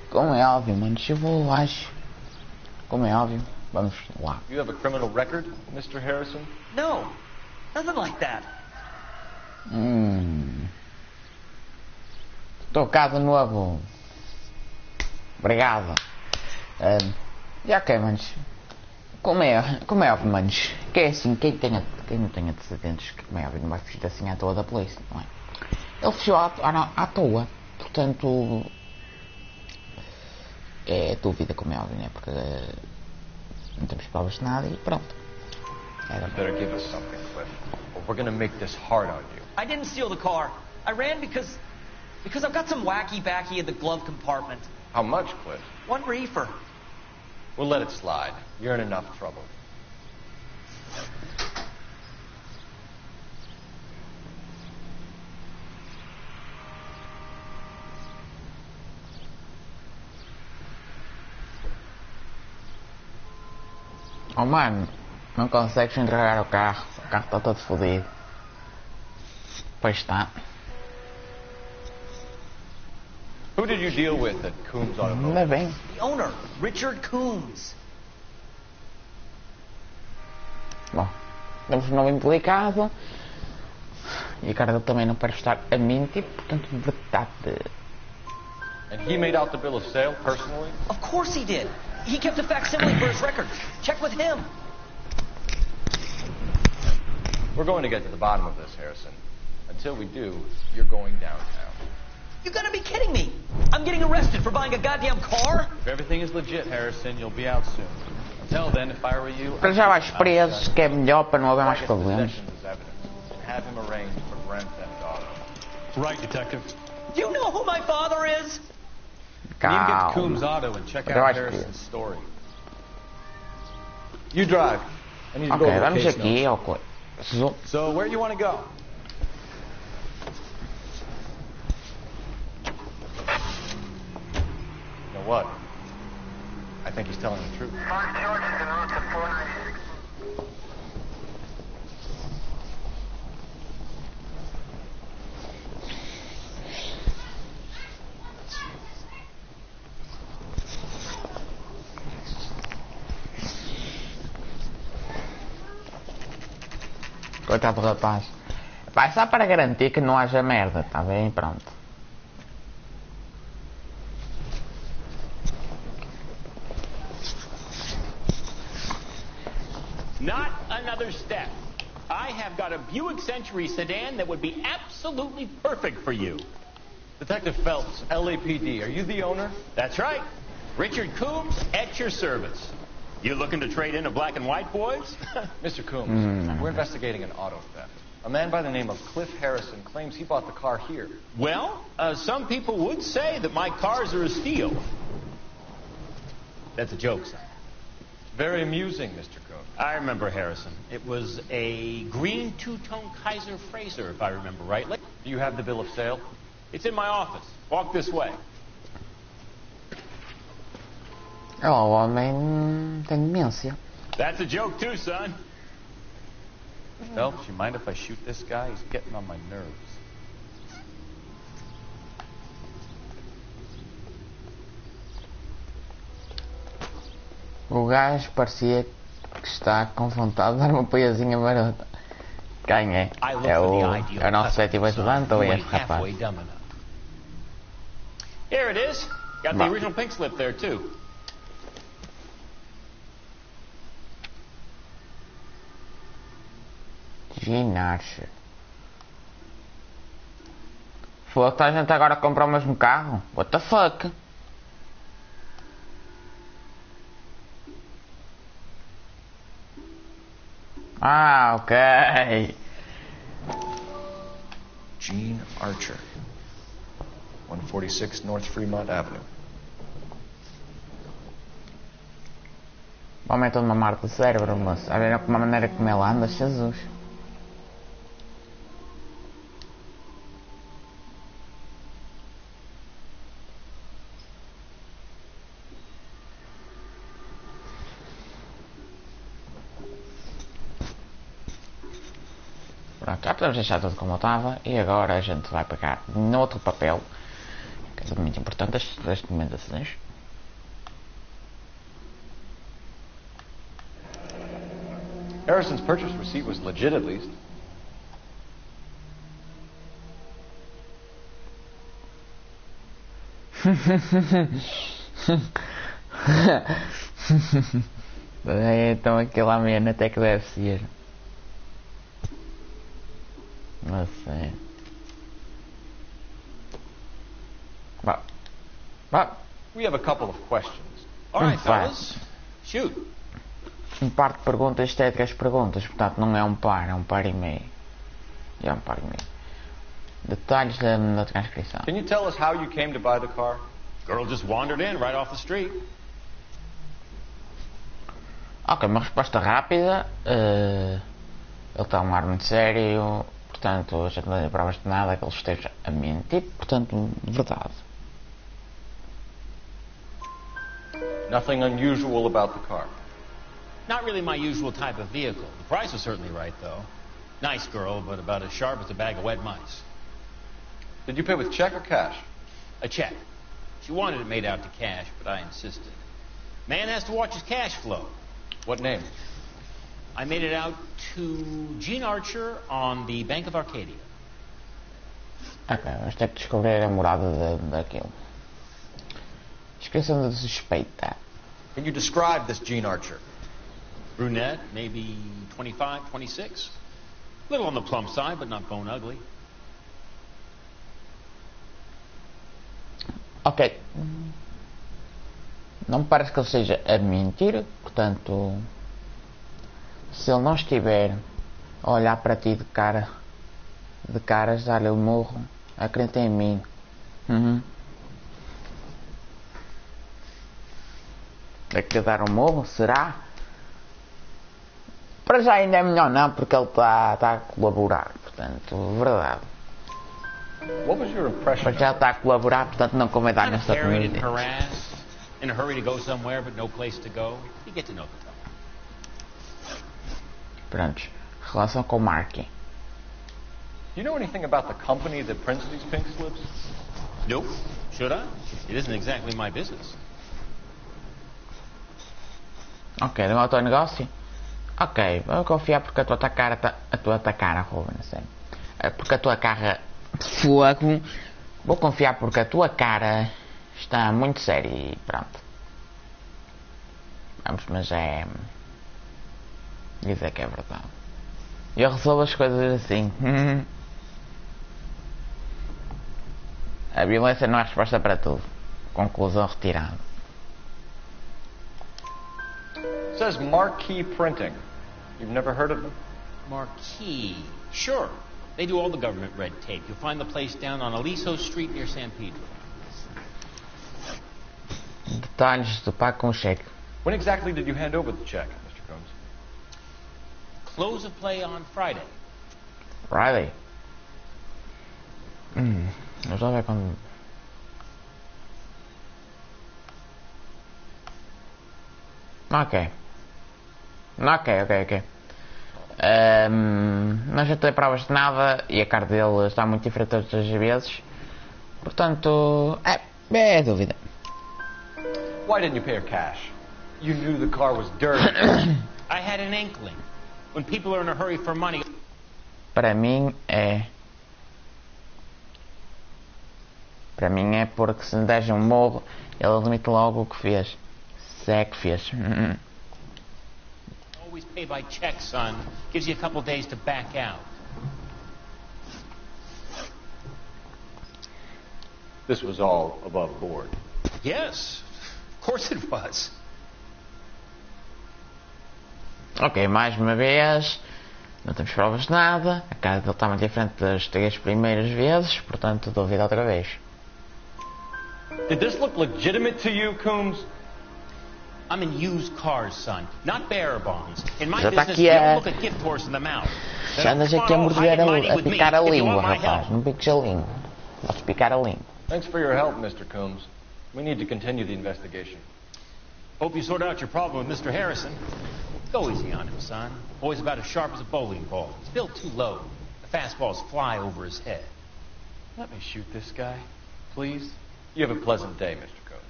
Como é óbvio, mano, eu vou lá. Como é óbvio, vamos lá. You have a criminal record, Mr. Harrison? No, nothing like that. Estou cá de novo. Obrigado. E ok, manos. Como é óbvio, manos, que é assim, quem não tem antecedentes, que como é óbvio, não vai fugir assim à toa da polícia, não é? Ele fugiu à toa, portanto, é dúvida, como é óbvio, né? Porque não temos provas de nada e pronto. You better give us something, Cliff, or we're gonna make this hard on you. I didn't steal the car. I ran because I've got some wacky backy in the glove compartment. How much, Cliff? 1 reefer. We'll let it slide. You're in enough trouble. Oh mano, não consegues entregar o carro está todo fodido. Pois está. Who did you deal with at Coombs Automotive? Ainda bem. The owner, Richard Coombs. Bom, temos um nome delicado. E a cara dele também não parece estar a mentir, portanto, verdade. And he made out the bill of sale personally? Of course he did. He kept a facsimile for his records. Check with him. We're going to get to the bottom of this, Harrison. Until we do, you're going downtown. You gotta be kidding me! I'm getting arrested for buying a goddamn car? If everything is legit, Harrison, you'll be out soon. Until then, if I were you, Para já vais preso, que é melhor para não haver mais problemas. Have him arranged for Grand Theft Auto. Right, detective. Do you know who my father is? You need to get to Coombs Auto and check out Harrison's story. You drive. I need to go Ok, over the vamos case aqui notes. ao coisa. So, where do you want to go? You know what? I think he's telling the truth. Coitado do rapaz. Vai só para garantir que não haja merda, tá bem? Pronto. Not another step. I have got a Buick Century sedan that would be absolutely perfect for you. Detective Phelps, LAPD, are you the owner? That's right. Richard Coombs, at your service. You looking to trade in a black and white, boys? Mr. Coombs, we're investigating an auto theft. A man by the name of Cliff Harrison claims he bought the car here. Well, some people would say that my cars are a steal. That's a joke, son. Very amusing, Mr. Coombs. I remember Harrison. It was a green two-tone Kaiser Frazer, if I remember rightly. Do you have the bill of sale? It's in my office. Walk this way. O homem tem demência. That's a joke too, son. Phelps, you mind if I shoot this guy? He's getting on my nerves. O gajo parecia que está com vontade de dar uma poiazinha marota. Quem é? É o nosso sétimo ajudante ou é este rapaz? Here it is. Got the original pink slip there too. Ginásio. Foda-se, a gente agora comprar o mesmo carro? What the fuck? Ah, ok. Gene Archer, 146 North Fremont Avenue. O homem é todo uma marca de cérebro, moço. A ver como a maneira como ele anda, Jesus. Pronto, já podemos deixar tudo como estava e agora a gente vai pegar no outro papel, que é muito importante, das documentações. Harrison's purchase receipt was legit, at least. Então aquele ameno até que deve ser. Não sei. We have a couple of questions. All right, fellas. Shoot. Par de perguntas, estéticas perguntas, portanto não é um par, é um par e meio. É um par e meio. Detalhes da transcrição. Can you tell us how you came to buy the car? Girl just wandered in right off the street. Ok, uma resposta rápida. Ele está um ar muito sério. Portanto, a gente não tem provas de nada que ele esteja a mentir. Portanto, verdade. Nothing unusual about the car. Not really my usual type of vehicle. The price was certainly right, though. Nice girl, but about as sharp as a bag of wet mice. Did you pay with check or cash? A check. She wanted it made out to cash, but I insisted. Man has to watch his cash flow. What name? I made it out to Gene Archer on the Bank of Arcadia. Ok, vamos ter que descobrir a morada daquilo. Descrição da suspeita. Can you describe this Gene Archer? Brunette, maybe 25, 26. A little on the plump side, but not bone ugly. Ok. Não me parece que ele seja a mentir, portanto, se ele não estiver a olhar para ti de caras, dar-lhe o murro, acredita em mim. É que dar um murro, será? Para já ainda é melhor não, porque ele está a colaborar, portanto, verdade. What was your impression? Para já está a colaborar, portanto não convém dar nessa comida. In a hurry to go somewhere, but no place to go. You get to know the type. Prontos, relação com o Marky. Do you know anything about the company that prints these pink slips? Nope. Should I? It isn't exactly my business. Ok, do meu negócio? Ok, vou confiar porque a tua cara, Ruben, não sei. Porque a tua cara de fogo. Vou confiar porque a tua cara está muito séria e pronto. Vamos, mas é. Dizer que é verdade. Eu resolvo as coisas assim. A violência não é resposta para tudo. Conclusão retirada. It says Marquee Printing. You've never heard of them? Marquee. Sure. They do all the government red tape. You'll find the place down on Aliso Street near San Pedro. Detalhes do pago com o cheque. When exactly did you hand over the check, Mr. Combs? Close of play on Friday. Friday? Vamos lá ver quando... Ok. Não já tem provas de nada e a cara dele está muito diferente todas as vezes. Portanto, é dúvida. Why didn't you pay her cash? You knew the car was dirty. I had an inkling. When people are in a hurry for money... Para mim é porque se lhe der um morro, ele admite logo o que fez. Se é que fez. Always pay by check, son. Gives you a couple days to back out. This was all above board. Yes, of course it was. Ok, mais uma vez, não temos provas de nada, a cara dele está muito diferente das 3 primeiras vezes, portanto duvido outra vez. Did this look legitimate to you, Coombs? I'm in used cars, son, not bearer bonds. In my Já está business, aqui you a... don't look a gift horse in the mouth. Já andas aqui a morder a picar a língua, rapaz, não piques a língua. Podes picar a língua. Thanks for your help, Mr. Coombs. We need to continue the investigation. Hope you sort out your problem with Mr. Harrison. Go easy on him, son. Boy's about as sharp as a bowling ball. He's built too low. The fastballs fly over his head. Let me shoot this guy, please. You have a pleasant day, Mr. Coombs.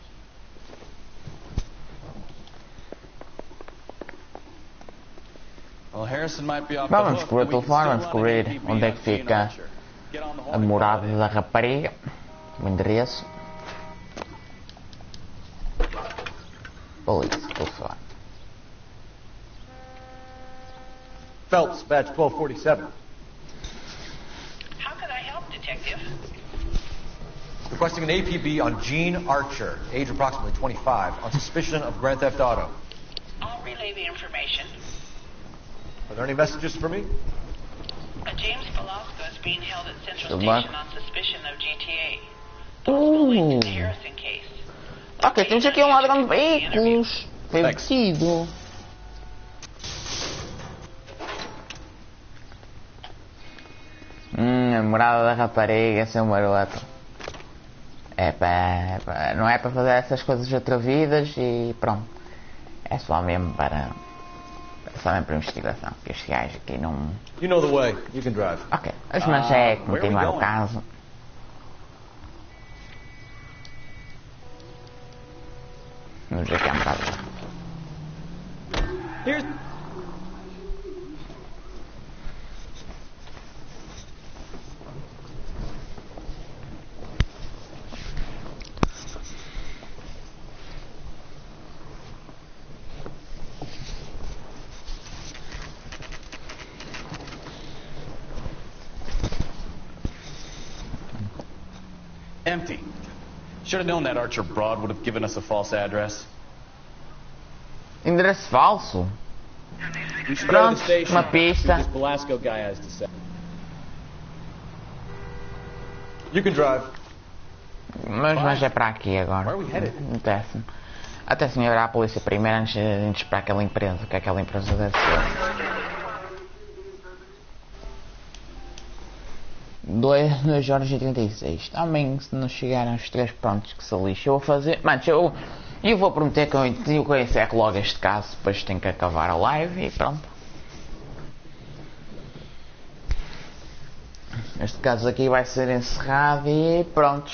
Well, Harrison might be off the Vamos hook, descobrir o but we can telefone, vamos still run an descobrir APB onde é on que Gene fica Archer. Get on the a horn. morada da rapariga, o endereço. Polícia, telefone. Phelps, badge 1247. How can I help, Detective? Requesting an APB on Gene Archer, age approximately 25, on suspicion of Grand Theft Auto. I'll relay the information. Are there any messages for me? James Velasco is being held at Central Good luck. Station on suspicion of GTA. Possible link to the Harrison case. Ok, temos aqui um ladrão de veículos. Foi vestido. A morada da rapariga, seu maroto. Não é para fazer essas coisas atrevidas e pronto. É só mesmo para investigação. Que estes gajos aqui não... You know the way. You can drive. Ok, mas é continuar o caso. Vamos ver aqui a morada. Here's... Empty. Should have known that Archer Broad would have given us a false address. Endereço falso? We should go to Pronto, the station. uma See what pista. this Velasco guy has to say. You can drive. Mas é para aqui agora. Where are we headed? Até se me virar a polícia primeiro antes de irmos para aquela empresa. Que aquela empresa deve ser. 2 horas e 36. Também se não chegarem os 3 prontos que se lixe, eu vou fazer. Mano, eu vou prometer que eu encerro logo este caso. Depois tenho que acabar a live e pronto. Este caso aqui vai ser encerrado e pronto.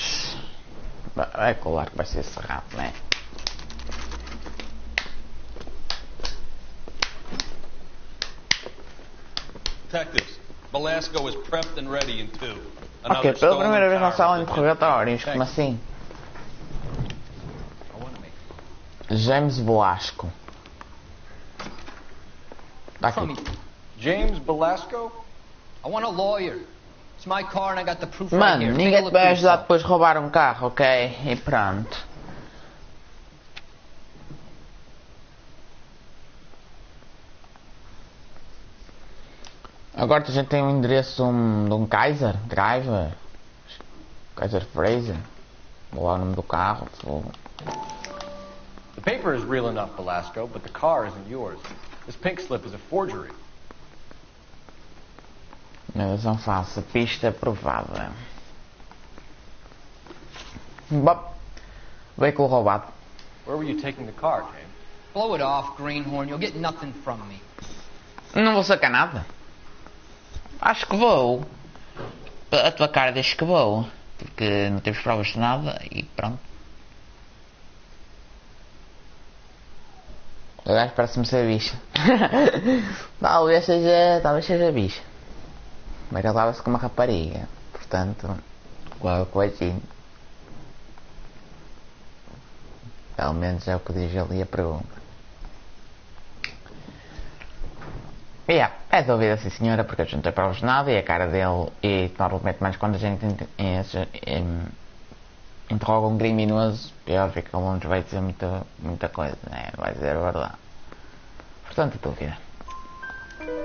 É claro que vai ser encerrado, não é? Detectives, Velasco is prepped and ready in 2. Ok, pela primeira vez na sala de interrogatórios, como assim? James Velasco. Tá aqui. James Velasco? I want a lawyer. It's my car and I got the proof right Mano, here. ninguém te vai ajudar depois de roubar um carro, ok? E pronto. Agora a gente tem um endereço de um Kaiser Driver. Kaiser Fraser. Vou lá o nome do carro. The paper is real enough, Velasco, but the car isn't yours. This pink slip is a forgery. Mineração falsa. Pista provada. Bom, veículo roubado. Where were you taking the car, James? Blow it off, greenhorn. You'll get nothing from me. Não vou sacar nada. Acho que vou. A tua cara diz que vou. Porque não temos provas de nada e pronto. O gajo parece-me ser bicha. talvez seja bicha. Mas ele lava-se com uma rapariga. Portanto, qual coisinho. Pelo menos é o que diz ali a pergunta. É dúvida sim senhora, porque eu não tenho provas de nada e a cara dele, e normalmente mais quando a gente interroga um criminoso, é óbvio que ele não nos vai dizer muita coisa, né? Vai dizer a verdade. Portanto, dúvida.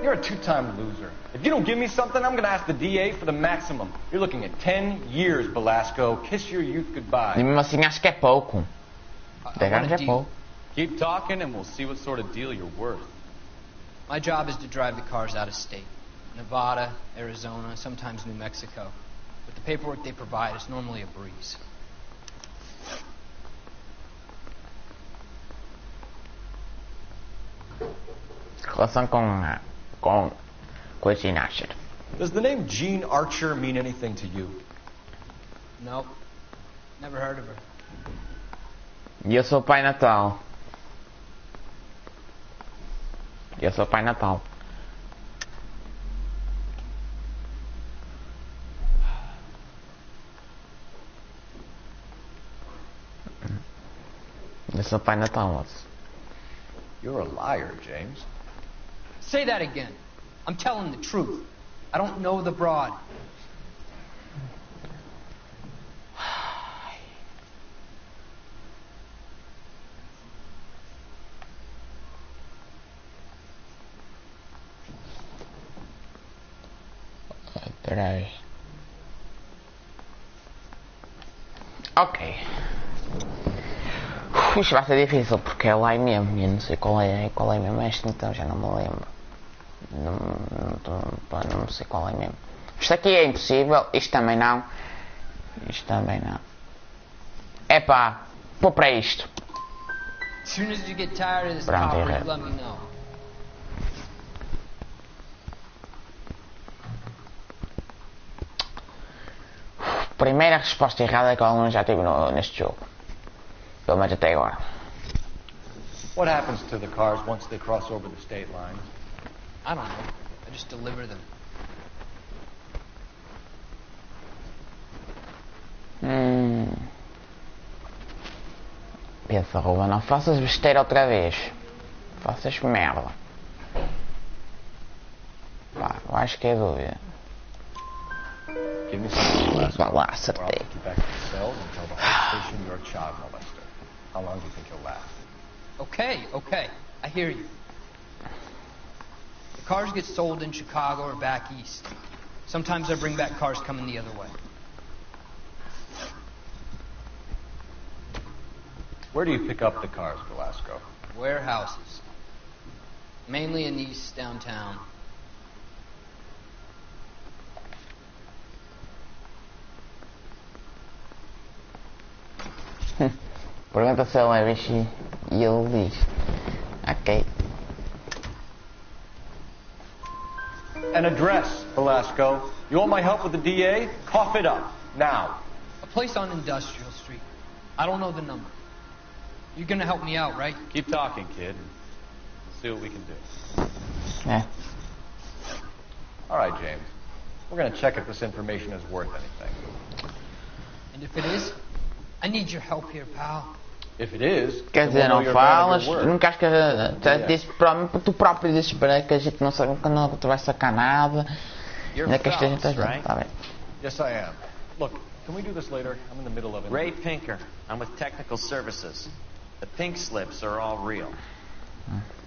You're a two-time loser. If you don't give me something, I'm gonna ask the DA for the maximum. You're looking at 10 years, Belasco. Kiss your youth goodbye. E mesmo assim acho que é pouco. 10 anos é pouco. Keep talking and we'll see what sort of deal you're worth. My job is to drive the cars out of state. Nevada, Arizona, sometimes New Mexico. But the paperwork they provide is normally a breeze. Relação com a Gene Archer. Does the name Gene Archer mean anything to you? Nope. Never heard of her. E eu sou o Pai Natal. Eu sou o Pai Natal. Eu sou o Pai Natal, moço. You're a liar, James. Say that again. I'm telling the truth. I don't know the broad. Peraí. Ok. Isto vai ser difícil porque é lá mesmo. Eu não sei qual é mesmo este, então já não me lembro. Não sei qual é mesmo. Isto aqui é impossível. Isto também não. Epá, pô para isto. As soon as you get tired of this Pronto, copper, errei. you let me know. Primeira resposta errada que eu algum já tive neste jogo. Pelo menos até agora. What happens to the cars once they cross over the state lines? I don't know. I just deliver them. Pensa, Ruba, não faças besteira outra vez. Faças merda. Pá, eu acho que é dúvida. Give me some Vá lá, acertei. back to the cells and tell the whole station you're a child molester. How long do you think you'll last? Okay. I hear you. The cars get sold in Chicago or back east. Sometimes I bring back cars coming the other way. Where do you pick up the cars, Velasco? Warehouses. Mainly in East downtown. Pergunta se ele é bicho e ele diz. Ok. An address, Velasco. You want my help with the DA? Cough it up. Now. A place on Industrial Street. I don't know the number. You're gonna help me out, right? Keep talking, kid. We'll see what we can do. Yeah. All right, James. We're going to check if this information is worth anything. And if it is, I need your help here, pal. If it is, Quer dizer, não falas, nunca acho que disse, tu próprio dizes para que a gente não sabe que não tu vai sacar nada. Ainda que esta gente ajuda, tá bem. Yes, I am. Look, can we do this later? I'm in the middle of it. Ray Pinker. I'm with Technical Services. The pink slips are all real.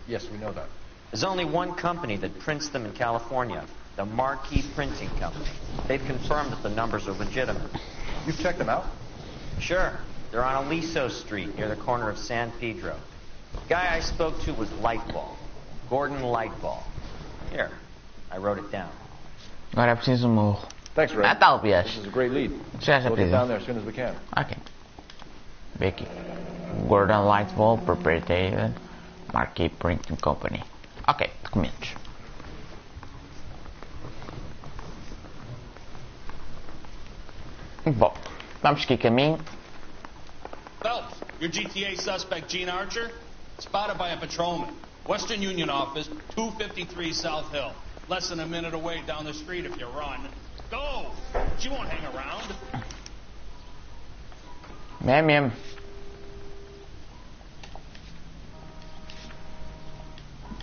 Yes, we know that. There's only one company that prints them in California, the Marquee Printing Company. They've confirmed that the numbers are legitimate. You've checked them out? Sure. They're on Aliso Street, near the corner of San Pedro. The guy I spoke to was Lightball. Gordon Lightball. Here, I wrote it down. Agora é preciso morro. Thanks, Ray. Talvez. This is a great lead. Já We'll get precisa. down there as soon as we can. Ok. Becky. Gordon Lightball, proprietor, Marquee Printing Company. Ok, documentos. Bom, vamos que caminho. Phelps, your GTA suspect Gene Archer, spotted by a patrolman. Western Union office, 253 South Hill. Less than a minute away down the street if you run. Go! She won't hang around. Mesmo.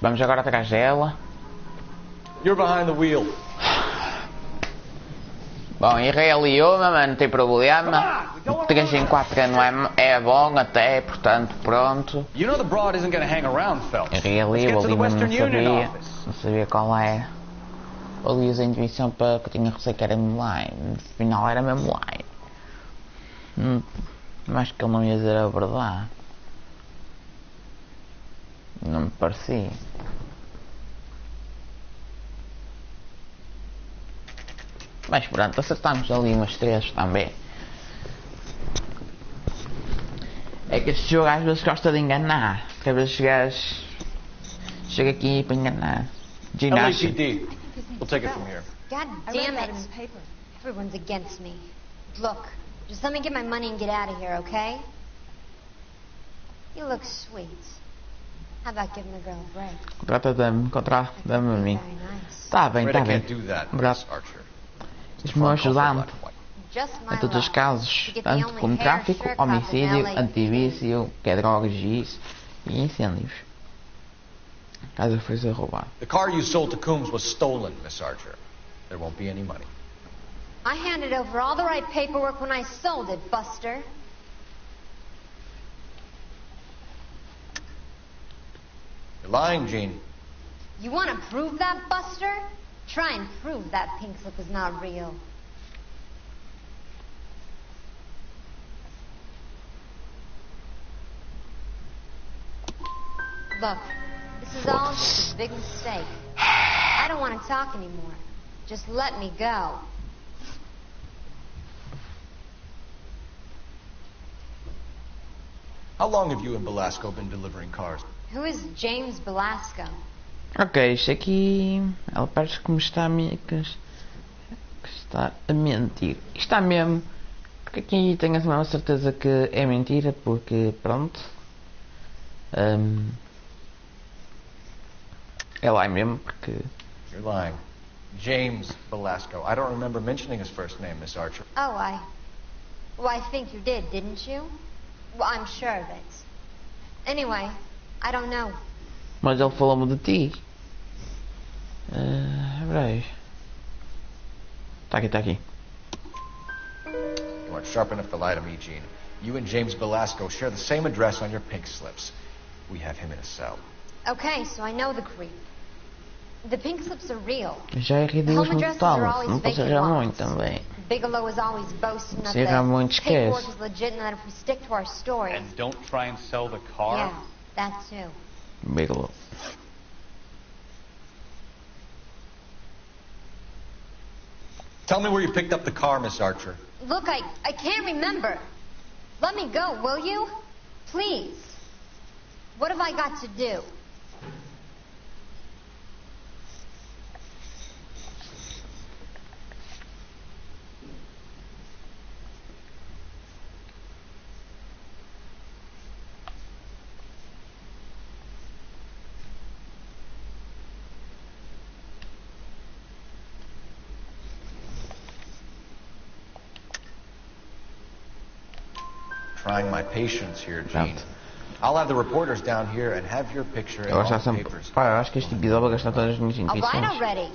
Vamos agora atrás dela. You're behind the wheel. Bom, errei uma, mas não tem problema. 3 em 4 não é bom até, portanto, pronto. You know the broad isn't going to hang around, Phelps. Errei ali, o ali não sabia qual era. Ali usei a intuição para que eu tinha receio que era mesmo line. No final era mesmo line. Mas que ele não ia dizer a verdade. Não me parecia. Mas pronto, acertámos ali umas 3 também. É que este jogo às vezes gosta de enganar. Porque às vezes chega aqui para enganar. LAPD. We'll take it from here. God damn it. Everyone's against me. Look, just let me get my money and get out of here, okay? You look sweet. How about giving the girl a break? Contrata-me a mim. Tá bem, tá bem. Obrigado. Isto-me ajudante em todos os casos, tanto como tráfico, homicídio, antivício, que é drogas e isso, e incêndios. A casa foi roubada. The car you sold to Coombs was stolen, Miss Archer. There won't be any money. I handed over all the right paperwork when I sold it, Buster. You're lying, Gene. You want to prove that, Buster? Try and prove that pink slip is not real. Look, this is all just a big mistake. I don't want to talk anymore. Just let me go. How long have you and Belasco been delivering cars? Who is James Belasco? Ok, isto aqui... Ela parece que me está a mentir. Está mesmo. Porque aqui tenho a mesma certeza que é mentira, porque pronto. É lá mesmo, porque... You're lying. James Belasco. I don't remember mentioning his first name, Miss Archer. Oh, Well, I think you did, didn't you? Well, I'm sure of it. Anyway, I don't know. Mas ele falou-me de ti. Peraí. Tá aqui. You aren't sharp enough to lie to me, Gene. You and James Belasco share the same address on your pink slips. We have him in a cell. Okay, so I know the creep. The pink slips are real. Já errei duas no total, não posso errar muito também. Bigelow is always boasting that Se errar muito, the paperwork esquece. is legit and that if we stick to our stories... And don't try and sell the car? Yeah, that too. Bigelow. Tell me where you picked up the car, Miss Archer. Look, I can't remember. Let me go, will you? Please. What have I got to do? Trying my patience here, Gene. I'll have the reporters down here and have your picture in Eu all acho, the papers. pá, eu acho que este episódio vai gastar todas as minhas All right intuições. already.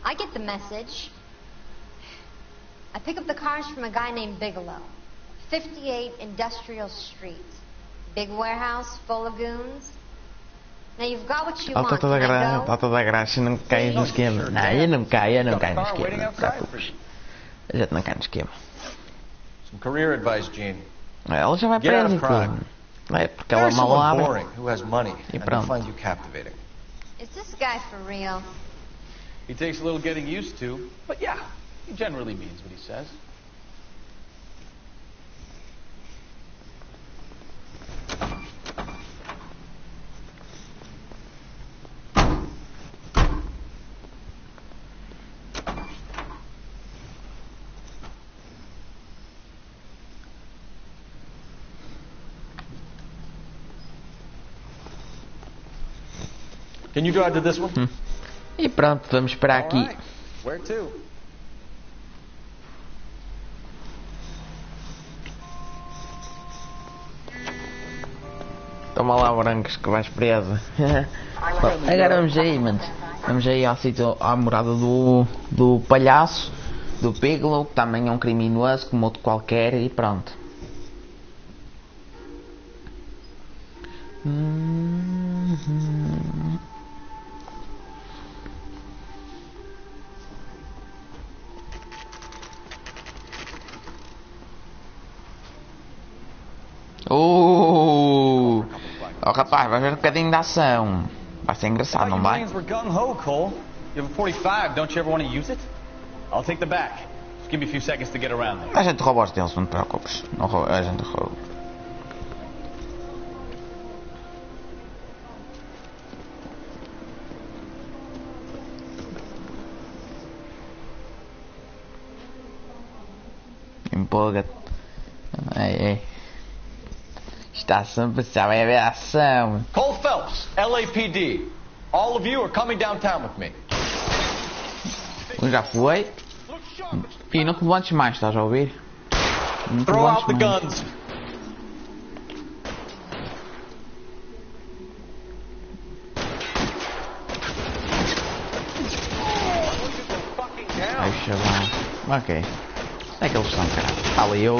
I get the message. I pick up the cars from a guy named Bigelow. 58 Industrial Street. Big warehouse full of goons. Now you've got what you Ela want. está toda Can I go? está toda graça, não cai no esquema. Não, eu não caio no esquema, não te preocupes. A gente não cai no esquema. Some career advice, Gene. Ela já vai Get out presa of e crime. tudo. É, porque ela Hire someone mal boring abre. who has money E and will pronto. find you captivating. Is this guy for real? He takes a little getting used to, but yeah, he generally means what he says. Can you drive to this one? E pronto, vamos esperar aqui. Right. Where to? Toma lá, brancos, que vais presa. Bom, agora vamos aí, manos. Vamos aí ao sítio, à morada do palhaço, do Bigelow, que também é um criminoso como outro qualquer, e pronto. Oh rapaz, vai ver um bocadinho de ação. Vai ser engraçado, não vai? Were gung-ho, Cole. You have a 45. Don't you ever want to use it? I'll take the back. Just give me a few seconds to get around there. A gente rouba os deles, não te preocupes. Não rouba, a gente rouba. Empolga-te. Ei. Está sempre a vai haver ação. Cole Phelps, LAPD. All of you are coming downtown with me. Já foi. E não te levantes mais, estás a ouvir? Não te Throw levantes out the mais. guns. Ai, chaval. Ok. Onde é que eles estão, cara? Está ali um.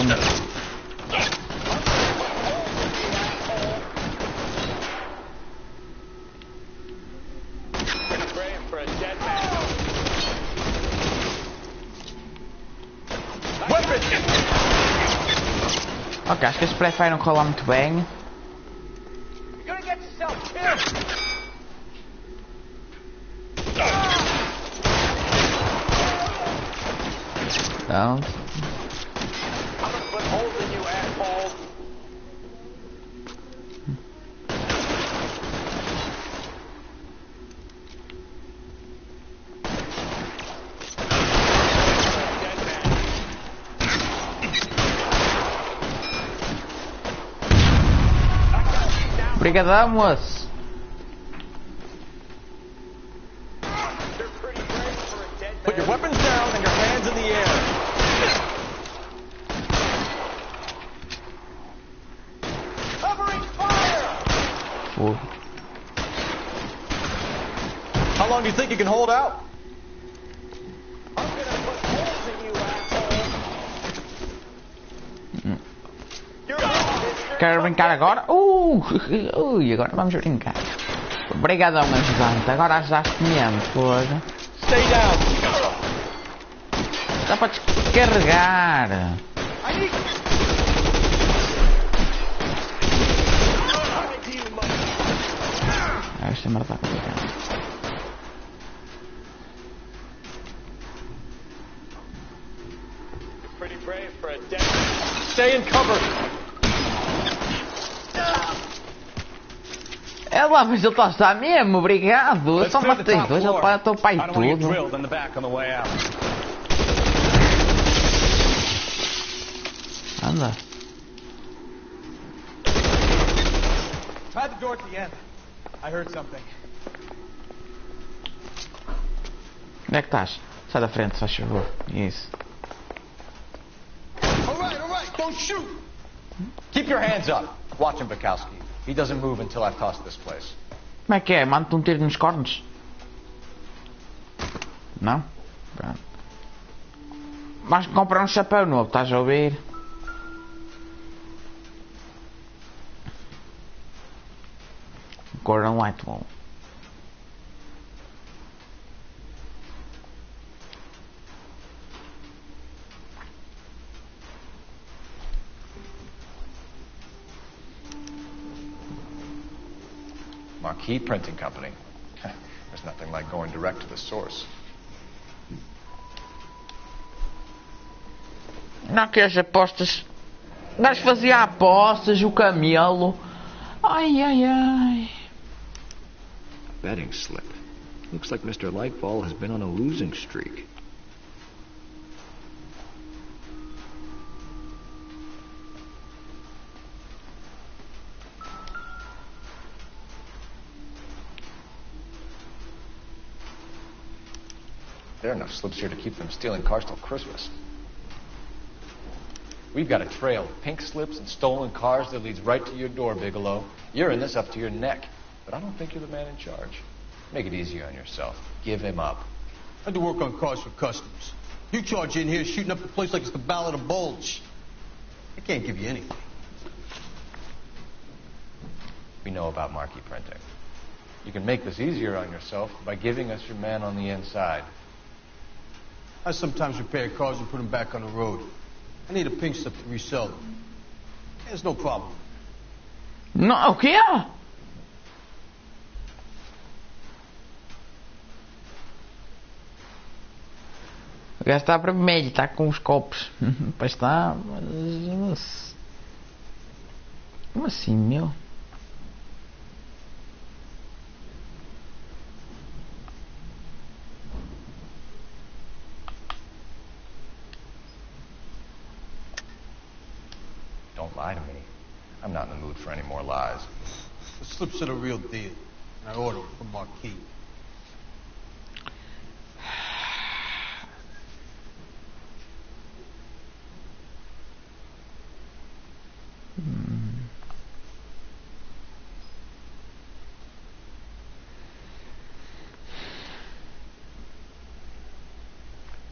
Ok, acho que esse pré-fire não rola muito bem. Então. Obrigadão, moço. Put your weapons down and your hands in the air. Covering fire! How long do you think you can hold out? I'm gonna put holes in you, asshole. Quero brincar agora? Agora vamos brincar. Obrigadão, meu gigante. Agora ajudaste mesmo, porra. Stay down. Dá para descarregar. Esta merda está complicada. Stay in cover. É lá, mas ele está mesmo, obrigado. Eu só matei dois, ele para o pai tudo. Anda. Try the door at the end. I heard something. Onde é que estás? Sai da frente, faz favor. Isso. All right, don't shoot. Keep your hands up. Watch him, Bukowski. He doesn't move until I've tossed this place. Como é que é? Manda-te um tiro nos cornos? Não? Pronto. Vais comprar um chapéu novo, estás a ouvir? Gordon Lightwall. Marquee Printing Company. There's nothing like going direct to the source. Não que as apostas. O gajo fazia apostas, o camelo. Ai, ai, ai. Betting slip. Looks like Mr. Lightfall has been on a losing streak. There are enough slips here to keep them stealing cars till Christmas. We've got a trail of pink slips and stolen cars that leads right to your door, Bigelow. You're in this up to your neck, but I don't think you're the man in charge. Make it easier on yourself. Give him up. I do work on cars for customers. You charge in here shooting up the place like it's the Ballad of Bulge. I can't give you anything. We know about marquee printing. You can make this easier on yourself by giving us your man on the inside. I sometimes repair cars and put them back on the road. I need a pink slip to resell them. There's no problem. Não, o quê? O gajo está vermelho, está com os copos. Pois está, mas... Como assim, meu? Don't lie to me. I'm not in the mood for any more lies. The slips are the real deal. I ordered them from Marquis.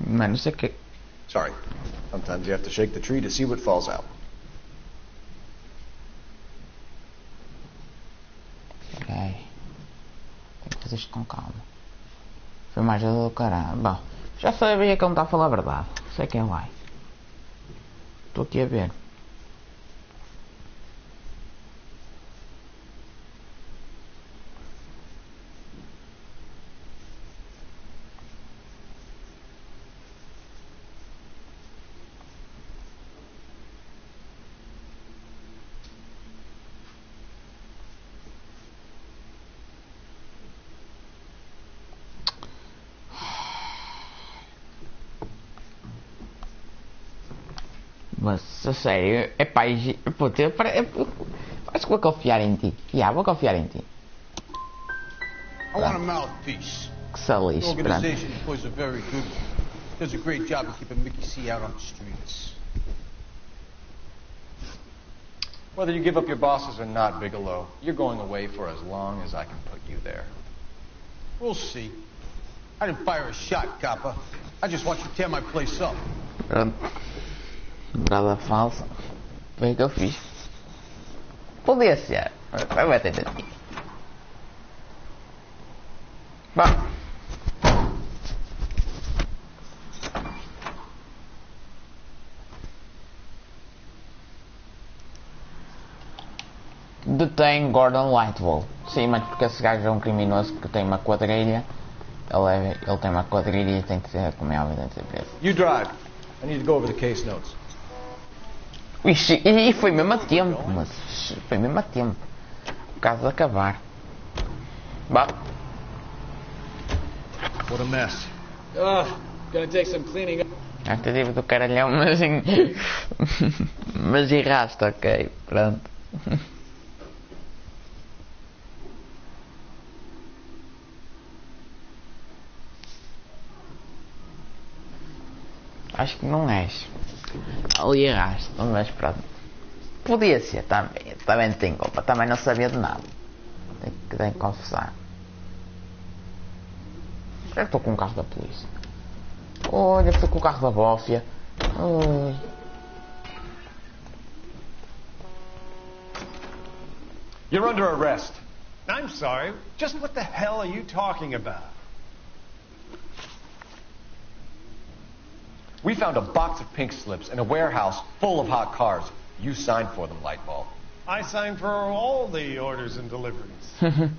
Mano, não sei o que... Sorry. Sometimes you have to shake the tree to see what falls out. Tem que fazer isto com calma. Foi mais ajuda do caralho. Bom, já sabia que ele não está a falar a verdade. Sei quem vai. Estou aqui a ver. Mas, a sério, é pá, puto, acho que vou confiar em ti. Vou confiar em ti. I want a mouthpiece. Que salice, The organization employs a very good one. Does a great job of keeping Mickey C out on the streets. Whether you give up your bosses or not, Bigelow, you're going away for as long as I can put you there. We'll see. I didn't fire a shot, copper. I just want you to tear my place up. Brada falsa. Foi o que eu fiz. Podia ser. Vai bater de mim. Bom. Detém Gordon Lightwell. Sim, mas porque esse gajo é um criminoso que tem uma quadrilha. Ele tem uma quadrilha e tem que ser, como é óbvio, tem que ser preso. You drive. I need to go over the case notes. Ixi, e foi mesmo a tempo, mas foi mesmo a tempo. Por causa de acabar. Bah. What a mess. Gonna take some cleaning up. A tentativa do caralhão, mas mas irrasta, ok, pronto. Acho que não és. Ali arrasta, mas pronto. Podia ser também tem culpa, também não sabia de nada. Tenho que confessar. Já estou com o carro da polícia. Olha, estou com o carro da bófia. You're under arrest. I'm sorry. Just what the hell are you talking about? We found a box of pink slips in a warehouse full of hot cars. You signed for them, Lightball. I signed for all the orders and deliveries.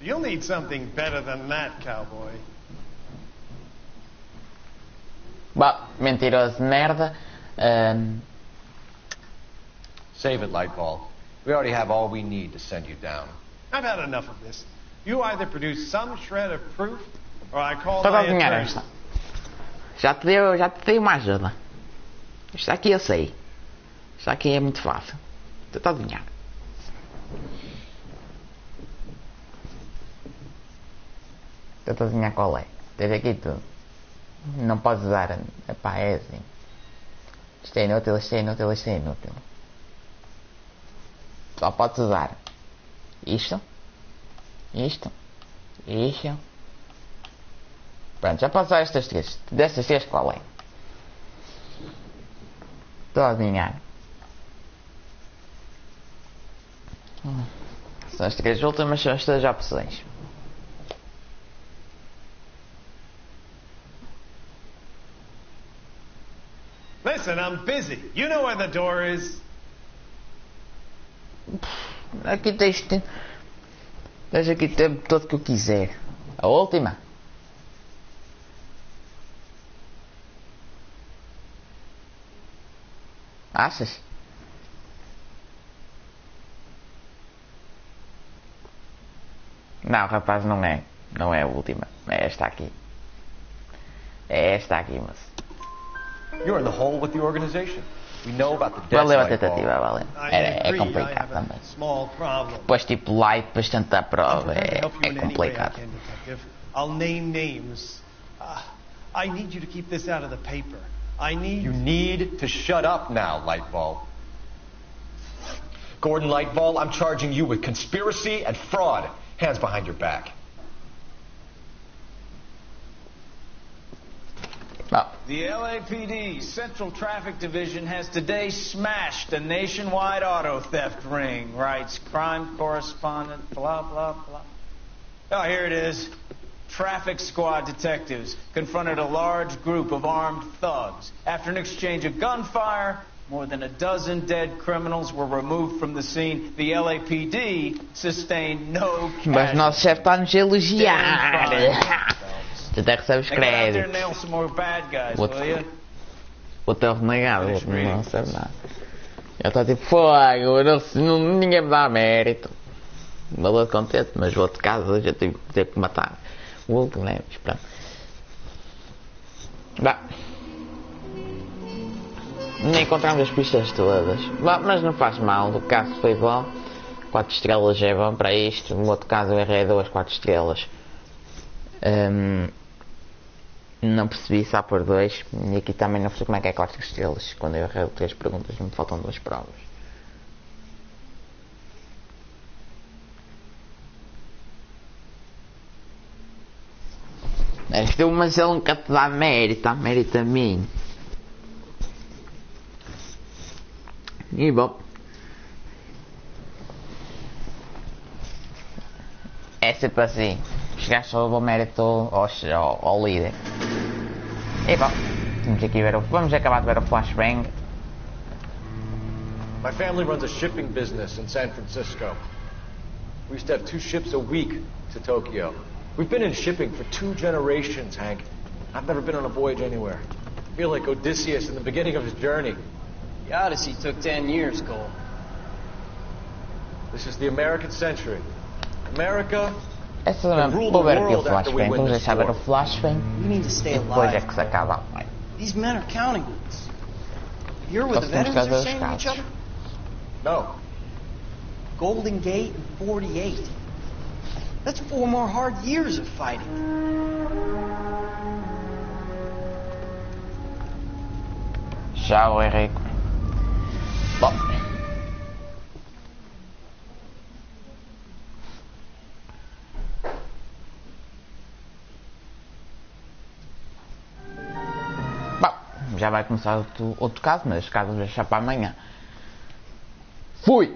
You'll need something better than that, cowboy. Bah, mentiroso de merda. Save it, Lightball. We already have all we need to send you down. I've had enough of this. You either produce some shred of proof, or I call Toda my a dinheiro attorney. esta. Já te dei uma ajuda. Isto aqui eu sei. Isto aqui é muito fácil. Tenta adivinhar. Tenta adivinhar qual é. Teve aqui tudo. Não podes usar. Epá, é assim. Isto é inútil, isto é inútil, isto é inútil. Só podes usar isto, isto, isto. Pronto, já podes usar estas três. Destas três, qual é? Estou a adivinhar. São as três últimas, são as três opções. Listen, I'm busy. You know where the door is. Aqui tens aqui o tempo todo que eu quiser. A última. Achas? Não, rapaz, não é. Não é a última. É esta aqui. É esta aqui, mas... You're in the hole with the organization. We know about the debts. Valeu a tentativa, valeu. É complicado também. Depois tipo lá e depois tentar a prova é complicado. I'll name names. I need you to keep this out of the paper. You need to shut up now, Lightball. Gordon Lightball, I'm charging you with conspiracy and fraud. Hands behind your back. The LAPD Central Traffic Division has today smashed a nationwide auto theft ring, writes crime correspondent, blah, blah, blah. Oh, here it is. Traffic squad detectives confronted a large group of armed thugs. After an exchange of gunfire, more than a dozen dead criminals were removed from the scene. The LAPD sustained no casualties. Mas nosso chefe está-nos a elogiar. Tu até recebes crédito. O outro é o renegado, o outro não recebe nada. Ele está tipo, fogo, ninguém me dá mérito. Valor contente, mas o outro caso já tive que matar. O último, né? Mas pronto. Bah. Nem encontramos as pistas todas. Bah, mas não faz mal, o caso foi bom. 4 estrelas é bom para isto. No outro caso eu errei 2, 4 estrelas. Não percebi só por 2. E aqui também não percebi como é que é 4 estrelas. Quando eu errei 3 perguntas me faltam 2 provas. Mas ele nunca te dá mérito a mim. E bom, é sempre assim. Chegaste só o mérito ao líder. E bom, vamos acabar de ver o flashbang. My family runs a shipping business in San Francisco. We used to have 2 ships a week to Tokyo. We've been in shipping for 2 generations, Hank. I've never been on a voyage anywhere. I feel like Odysseus in the beginning of his journey. The Odyssey took 10 years, Cole. This is the American century. America Essa também vou ver aqui o flashbang. Vamos deixar ver o flashbang. E depois é que se acaba. These men are counting on us. You're what the veterans are saying to each other? No. Golden Gate in 48. That's 4 more hard years of fighting. Tchau, Henrique. Bom. Já vai começar outro caso, mas este caso vou deixar para amanhã. Fui!